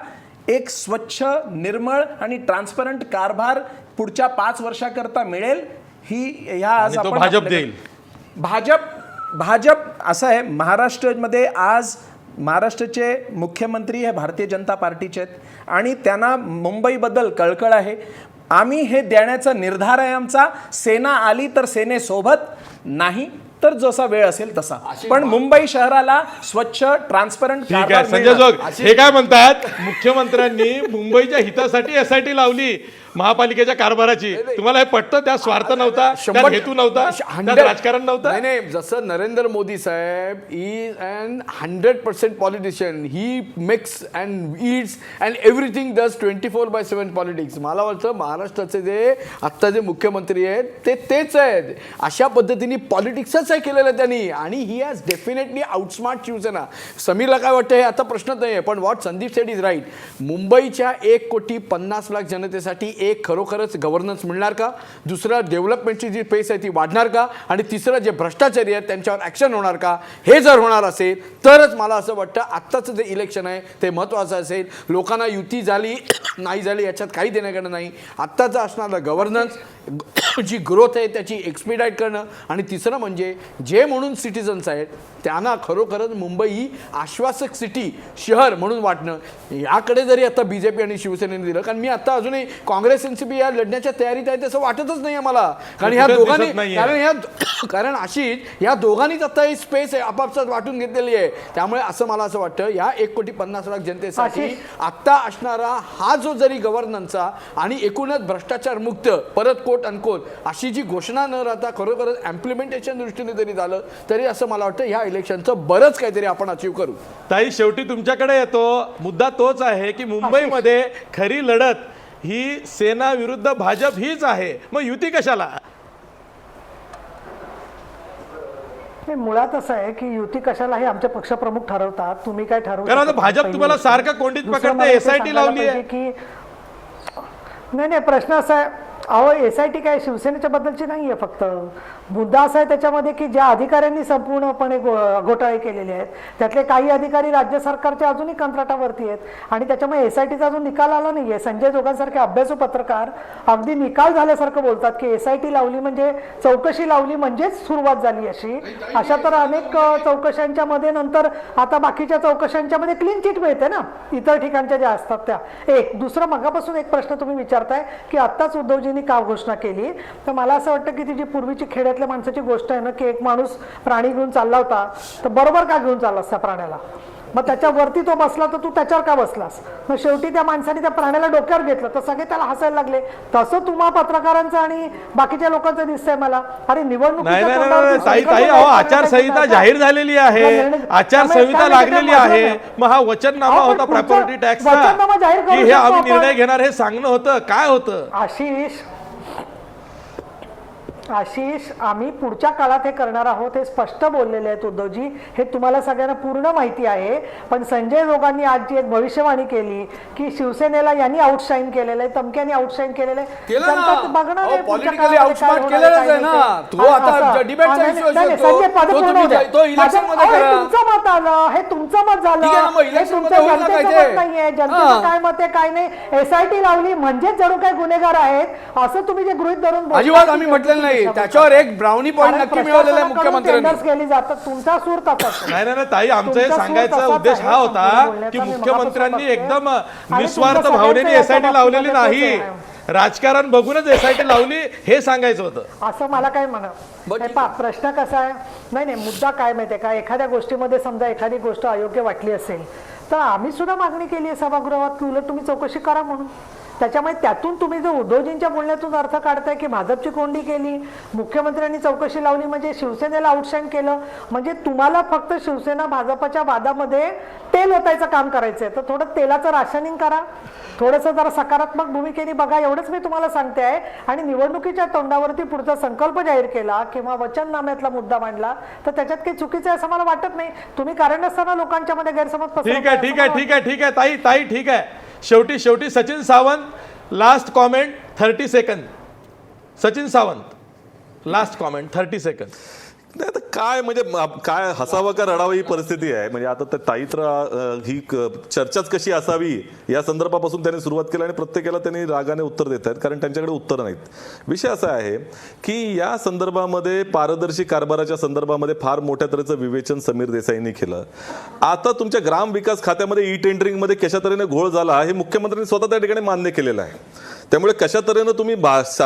एक स्वच्छ, निर्मळ आणि ट्रान्सपरंट कारभार पुढच्या 5 वर्षाकरता मिळेल. ही आज आपण भाजप देईल. भाजप असं आहे, महाराष्ट्रामध्ये आज महाराष्ट्राचे मुख्यमंत्री हे भारतीय जनता पार्टीचे आहेत आणि त्यांना मुंबईबद्दल कळकळ आहे. आम्ही हे देण्याचा निर्धार आहे आमचा. सेना आली तर सेनेसोबत, नाही तर जसा वेळ असेल तसा, पण मुंबई शहराला स्वच्छ, ट्रान्सपरंट. ठीक आहे संजय जोग, हे काय म्हणतात, मुख्यमंत्र्यांनी मुंबईच्या हितासाठी SIT लावली महापालिकेच्या कारभाराची, तुम्हाला हे पटतं? त्या स्वार्थ नव्हता, त्यात हेतू नव्हता, त्यात राजकारण नव्हतं. नाही, जसं नरेंद्र मोदी साहेब is an 100% politician, he makes and eats and everything does 24/7 politics. मला वाटतं महाराष्ट्राचे जे आत्ता जे मुख्यमंत्री आहेत तेच आहेत. अशा पद्धतीने पॉलिटिक्सच आहे केलेलं त्यांनी आणि he has definitely outsmart Shiv Sena. समीरला काय वाटतं हे आता प्रश्नच नाही आहे, पण what Sandeep said is right. मुंबईच्या 1,50,00,000 जनतेसाठी एक खरोखरच गव्हर्नन्स मिळणार का, दुसरं डेव्हलपमेंटची जी पेस आहे ती वाढणार का, आणि तिसरं जे भ्रष्टाचारी आहेत त्यांच्यावर ॲक्शन होणार का, हे जर होणार असेल तरच मला असं वाटतं आत्ताचं जे इलेक्शन आहे ते महत्त्वाचं असेल. लोकांना युती झाली नाही झाली याच्यात काही देणं घेणं नाही. आत्ताचं असणारं गव्हर्नन्स जी ग्रोथ आहे त्याची एक्सपिडाईट करणं, आणि तिसरं म्हणजे जे म्हणून सिटिझन्स आहेत त्यांना खरोखरच मुंबई ही आश्वासक सिटी शहर म्हणून वाटणं, याकडे जरी आता BJP आणि शिवसेनेने दिलं, कारण मी आता अजूनही काँग्रेस NCP या लढण्याच्या तयारीत आहे तसं वाटतच नाही मला, कारण ह्या कुठेच दोघांनी दिसत नाहीये. कारण आशिष या दोघांनीच आता ही स्पेस आहे आपापसात वाटून घेतलेली आहे. त्यामुळे असं मला असं वाटतं या 1,50,00,000 जनतेसाठी आशिष. आत्ता असणारा हा जो जरी गव्हर्नन्सचा आणि एकूणच भ्रष्टाचार मुक्त परत कोट अनकोट अशी जी घोषणा न राहता खरोखरच इम्प्लिमेंटेशन दृष्टीने जरी झालं तरी असं मला वाटतं ह्या इलेक्शनचं बरंच काहीतरी आपण अचीव करू. ताई शेवटी तुमच्याकडे येतो, मुद्दा तोच आहे की मुंबईमध्ये खरी लढत ही सेना विरुद्ध भाजप हीच आहे, मग युती कशाला? हे मुळात असं आहे की युती कशाला हे आमचे पक्षप्रमुख ठरवतात, तुम्ही काय ठरवता? कारण आता भाजप तुम्हाला सारखं कोंडीत पकडते, SIT लावली आहे. की नाही प्रश्न असा आहे, अहो SIT काय शिवसेनेच्या बद्दलची नाही आहे, फक्त मुद्दा असा आहे त्याच्यामध्ये की ज्या अधिकाऱ्यांनी संपूर्णपणे घोटाळे केलेले आहेत त्यातले काही अधिकारी राज्य सरकारचे अजूनही कंत्राटावरती आहेत आणि त्याच्यामुळे SITचा अजून निकाल आला नाही आहे. संजय जोगांसारखे अभ्यासू पत्रकार अगदी निकाल झाल्यासारखं बोलतात की SIT लावली म्हणजे चौकशी लावली म्हणजेच सुरुवात झाली अशी. अशा तर अनेक चौकशांच्या मध्ये नंतर आता बाकीच्या चौकशांच्या मध्ये क्लीन चिट मिळते ना इतर ठिकाणच्या ज्या असतात त्या. एक दुसरं मगापासून एक प्रश्न तुम्ही विचारताय की आत्ताच उद्धवजींनी का घोषणा केली, तर मला असं वाटतं की ती जी पूर्वीची खेड्यातल्या माणसाची गोष्ट आहे ना की एक माणूस प्राणी घेऊन चालला होता तर बरोबर का घेऊन चाललास त्या प्राण्याला, मग त्याच्यावरती तो बसला तर तू त्याच्यावर का बसलास, मग शेवटी त्या माणसाने त्या प्राण्याला डोक्यावर घेतलं तर सगळे त्याला हसायला लागले. तसं तुम्हा पत्रकारांचं आणि बाकीच्या लोकांचं दिसतंय मला. अरे नाही ताई अहो आचारसंहिता जाहीर झालेली आहे, आचारसंहिता लागलेली आहे, मग हा वचननामा होता प्रॉपर्टी टॅक्सचा वचननामा जाहीर करू की हे शकतो आम्ही आपण. निर्णय घेणार हे सांगणं होतं, काय होतं? आशिष आम्ही पुढच्या काळात हे करणार आहोत हे स्पष्ट बोललेले आहेत उद्धवजी, हे तुम्हाला सगळ्यांना पूर्ण माहिती आहे. पण संजय जोगांनी आज जी एक भविष्यवाणी केली की शिवसेनेला यांनी आउटशाईन केलेलं आहे, तमक्याने आउटशाईन केलेलं आहे, जनता बघणार आहे पुढच्या काळामध्ये काय होणार आहे, काय नाही. तुमचं मत आलं, हे तुमचं मत झालं, हे तुमचं जनतेचं मत नाहीये, जनतेचं काय मत आहे काय नाही. SIT लावली म्हणजे जणू काय गुन्हेगार आहेत असं तुम्ही जे गृहीत धरून बोलता, अजिबात आम्ही म्हटलेलं नाही. त्याच्यावर एक ब्राउनी पॉईंट नक्की मिळवलेला आहे मुख्यमंत्र्यांनी. केली जातात तुमचा सूर तसाच. नाही ताई आमचा हे सांगायचा उद्देश हा होता की मुख्यमंत्र्यांनी एकदम निस्वार्थ भावनेने SIT लावलेली नाही, राजकारण बघूनच SIT लावली हे सांगायचं होतं. असं मला काय म्हणा. प्रश्न कसा आहे, नाही मुद्दा काय माहितीये का, एखाद्या गोष्टीमध्ये समजा एखादी गोष्ट अयोग्य वाटली असेल तर आम्ही सुद्धा मागणी केली आहे सभागृहात की उलट तुम्ही चौकशी करा म्हणून. त्याच्यामुळे त्यातून तुम्ही जो उद्धवजींच्या बोलण्यातून अर्थ काढताय की भाजपची कोंडी केली, मुख्यमंत्र्यांनी चौकशी लावली म्हणजे शिवसेनेला आउटशाईन केलं, म्हणजे तुम्हाला फक्त शिवसेना भाजपच्या वादामध्ये तेल ओतायचं काम करायचंय, तर थोडं तेलाचं राशनिंग करा, थोडंसं जरा सकारात्मक भूमिकेने बघा, एवढंच मी तुम्हाला सांगते आहे. आणि निवडणुकीच्या तोंडावरती पुढचा संकल्प जाहीर केला किंवा वचननाम्यातला मुद्दा मांडला तर त्याच्यात काही चुकीचं आहे असं मला वाटत नाही. तुम्ही कारण नसताना लोकांच्या मध्ये गैरसमज ठीक आहे ताई ठीक आहे. शेवटी Sachin Sawant last comment 30 second. Sachin Sawant last comment 30 second. नाही आता काय म्हणजे काय हसावं का रडावं ही परिस्थिती आहे. म्हणजे आता तर ताई तर ही चर्चाच कशी असावी या संदर्भापासून त्यांनी सुरुवात केली आणि प्रत्येकाला त्यांनी रागाने उत्तर देत आहेत कारण त्यांच्याकडे उत्तर नाहीत. विषय असा आहे की या संदर्भामध्ये पारदर्शी कारभाराच्या संदर्भामध्ये फार मोठ्या तऱ्हेचं विवेचन समीर देसाईंनी केलं. आता तुमच्या ग्रामविकास खात्यामध्ये टेंडरिंगमध्ये कशा तऱ्हेने घोळ झाला हे मुख्यमंत्र्यांनी स्वतः त्या ठिकाणी मान्य केलेलं आहे. त्यामुळे कशा तऱ्हेनं तुम्ही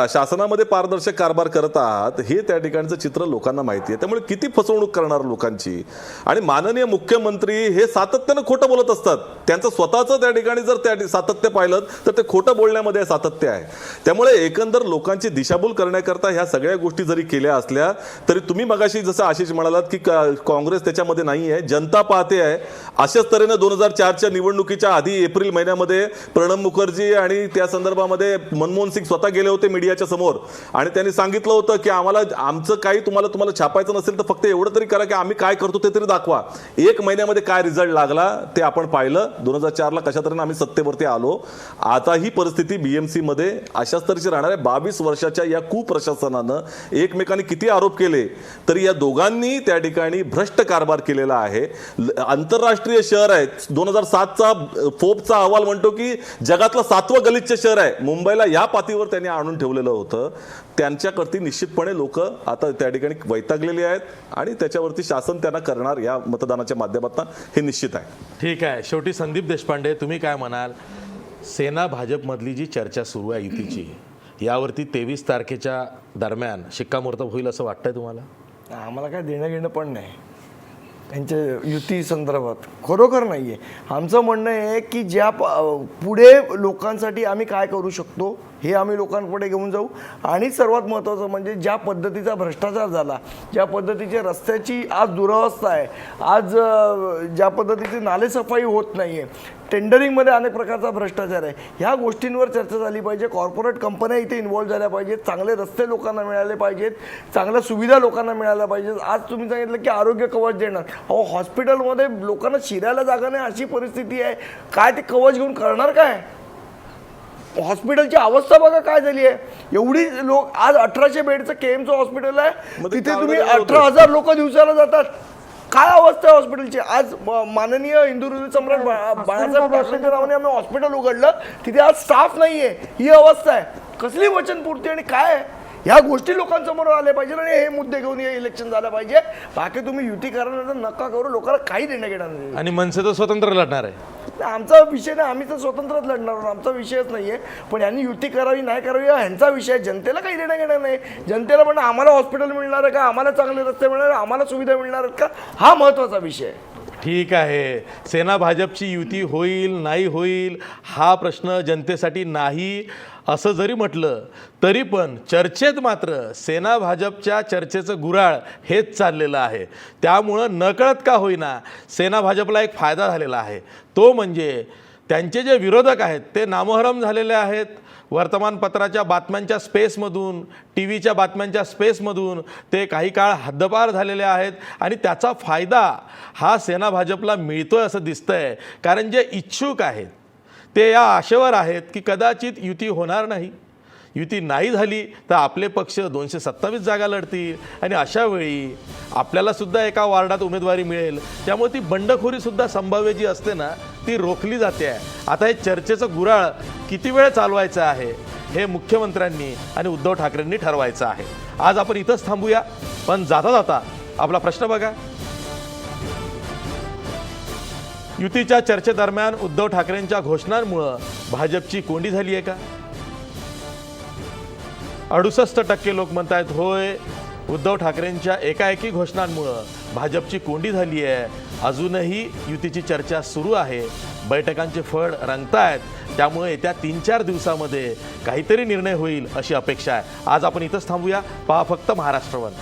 शासनामध्ये पारदर्शक कारभार करत आहात हे त्या ठिकाणचं चित्र लोकांना माहिती आहे. त्यामुळे किती फसवणूक करणार लोकांची. आणि माननीय मुख्यमंत्री हे सातत्यानं खोटं बोलत असतात. त्यांचं स्वतःचं त्या ठिकाणी जर त्या सातत्य पाहिलं तर ते खोटं बोलण्यामध्ये सातत्य आहे. त्यामुळे एकंदर लोकांची दिशाभूल करण्याकरता ह्या सगळ्या गोष्टी जरी केल्या असल्या तरी तुम्ही मगाशी जसं आशिष म्हणालात की काँग्रेस त्याच्यामध्ये नाही आहे, जनता पाहते आहे. अशाच तऱ्हेनं 2004च्या निवडणुकीच्या आधी एप्रिल महिन्यामध्ये प्रणब मुखर्जी आणि त्या संदर्भामध्ये मनमोहन सिंग स्वतः गेले होते मीडियाच्या समोर आणि त्यांनी सांगितलं होतं की आम्हाला आमचं काही तुम्हाला छापायचं नसेल तर फक्त एवढं तरी करा की आम्ही काय करतो ते तरी दाखवा. 1 महिन्यामध्ये काय रिझल्ट लागला ते आपण पाहिलं. 2004ला कशा तऱ्हेने आम्ही सत्तेवरती आलो. आता ही परिस्थिती बीएमसी मध्ये अशाच तऱ्हेची राहणार आहे. 22 वर्षाच्या या कुप्रशासनानं एकमेकांनी किती आरोप केले तरी या दोघांनी त्या ठिकाणी भ्रष्ट कारभार केलेला आहे. आंतरराष्ट्रीय शहर आहे. 2007चा फोर्ब्सचा अहवाल म्हणतो की जगातलं 7वं गलिच्छ शहर आहे. मुंबईला या पातळीवर त्यांनी आणून ठेवलेलं होतं. त्यांच्याकडती निश्चितपणे लोक आता त्या ठिकाणी वैतागलेली आहेत आणि त्याच्यावरती शासन त्यांना करणार या मतदानाच्या माध्यमातून हे निश्चित आहे. ठीक आहे. शेवटी संदीप देशपांडे, तुम्ही काय म्हणाल? सेना भाजपमधली जी चर्चा सुरू आहे युतीची, यावरती 23 तारखेच्या दरम्यान शिक्कामोर्तब होईल असं वाटतंय तुम्हाला? आम्हाला काय देणं घेणं पण नाही त्यांच्या युती संदर्भात, खरोखर नाही आहे. आमचं म्हणणं आहे की ज्या पुढे लोकांसाठी आम्ही काय करू शकतो हे आम्ही लोकांपुढे घेऊन जाऊ. आणि सर्वात महत्त्वाचं म्हणजे ज्या पद्धतीचा भ्रष्टाचार झाला, ज्या पद्धतीची रस्त्याची आज दुरवस्था आहे, आज ज्या पद्धतीची नालेसफाई होत नाही आहे, टेंडरिंगमध्ये अनेक प्रकारचा भ्रष्टाचार आहे, ह्या गोष्टींवर चर्चा झाली पाहिजे. कॉर्पोरेट कंपन्या इथे इन्व्हॉल्व झाल्या पाहिजेत. चांगले रस्ते लोकांना मिळाले पाहिजेत. चांगल्या सुविधा लोकांना मिळाल्या पाहिजेत. आज तुम्ही सांगितलं की आरोग्य कवच देणार. अहो, हॉस्पिटलमध्ये लोकांना शिरायला जागा नाही अशी परिस्थिती आहे. काय ते कवच घेऊन करणार काय? हॉस्पिटलची अवस्था बघा काय झाली आहे. एवढी लोक आज 1800 बेडचं केएमचं हॉस्पिटल आहे. मग ते तिथे काय तुम्ही होतं? 18,000 लोक दिवसाला जातात. काय अवस्था आहे हॉस्पिटलची? आज माननीय हिंदुहृदय सम्राट बाळासाहेब ठाकरेंच्या नावाने आम्ही हॉस्पिटल उघडलं, तिथे आज स्टाफ नाहीये. ही अवस्था आहे. कसली वचनपूर्ती आणि काय आहे? ह्या गोष्टी लोकांसमोर आल्या पाहिजे आणि हे मुद्दे घेऊन हे इलेक्शन झालं पाहिजे. बाकी तुम्ही युती करण्याचं नका करू. लोकांना काही देणं घेणं नाही. आणि मनसे तर स्वतंत्र लढणार आहे. आमचा विषय नाही. आम्ही तर स्वतंत्रच लढणार आहोत. आमचा विषयच नाहीये. पण यांनी युती करावी नाही करावी हा ह्यांचा विषय. जनतेला काही देणं घेणं नाही. जनतेला म्हणणं आम्हाला हॉस्पिटल मिळणार आहे का, आम्हाला चांगले रस्ते मिळणार, आम्हाला सुविधा मिळणार आहेत का, हा महत्त्वाचा विषय आहे. ठीक आहे. सेना भाजपची युती होईल नाही होईल हा प्रश्न जनतेसाठी नाही असं जरी म्हटलं तरी पण चर्चेत मात्र सेना भाजपच्या चर्चेचं गुऱ्हाळ हेच चाललेलं आहे. त्यामुळं नकळत का होईना सेना भाजपला एक फायदा झालेला आहे. तो म्हणजे त्यांचे जे विरोधक आहेत ते नामोहरम झालेले आहेत. वर्तमानपत्राच्या बातम्यांच्या स्पेसमधून, टी व्हीच्या बातम्यांच्या स्पेसमधून ते काही काळ हद्दपार झालेले आहेत आणि त्याचा फायदा हा सेना भाजपला मिळतोय असं दिसतंय. कारण जे इच्छुक आहेत ते या आशेवर आहेत की कदाचित युती होणार नाही. युती नाही झाली तर आपले पक्ष 227 जागा लढतील आणि अशा वेळी आपल्याला सुद्धा एका वार्डात उमेदवारी मिळेल. त्यामुळे ती बंडखोरीसुद्धा संभाव्य जी असते ना ती रोखली जाते आहे. आता हे चर्चेचं गुऱ्हाळ किती वेळ चालवायचं आहे हे मुख्यमंत्र्यांनी आणि उद्धव ठाकरेंनी ठरवायचं आहे. आज आपण इथंच थांबूया. पण जाता जाता आपला प्रश्न बघा. युतीच्या चर्चेदरम्यान उद्धव ठाकरेंच्या घोषणांमुळं भाजपची कोंडी झाली आहे का? 68% लोक म्हणतायत होय, उद्धव ठाकरेंच्या एकाएकी घोषणांमुळं भाजपची कोंडी झाली आहे. अजूनही युतीची चर्चा सुरू आहे. बैठकांचे फळ रंगतायत. त्यामुळे येत्या 3-4 दिवसामध्ये काहीतरी निर्णय होईल अशी अपेक्षा आहे. आज आपण इथंच थांबूया. पहा फक्त महाराष्ट्र वन.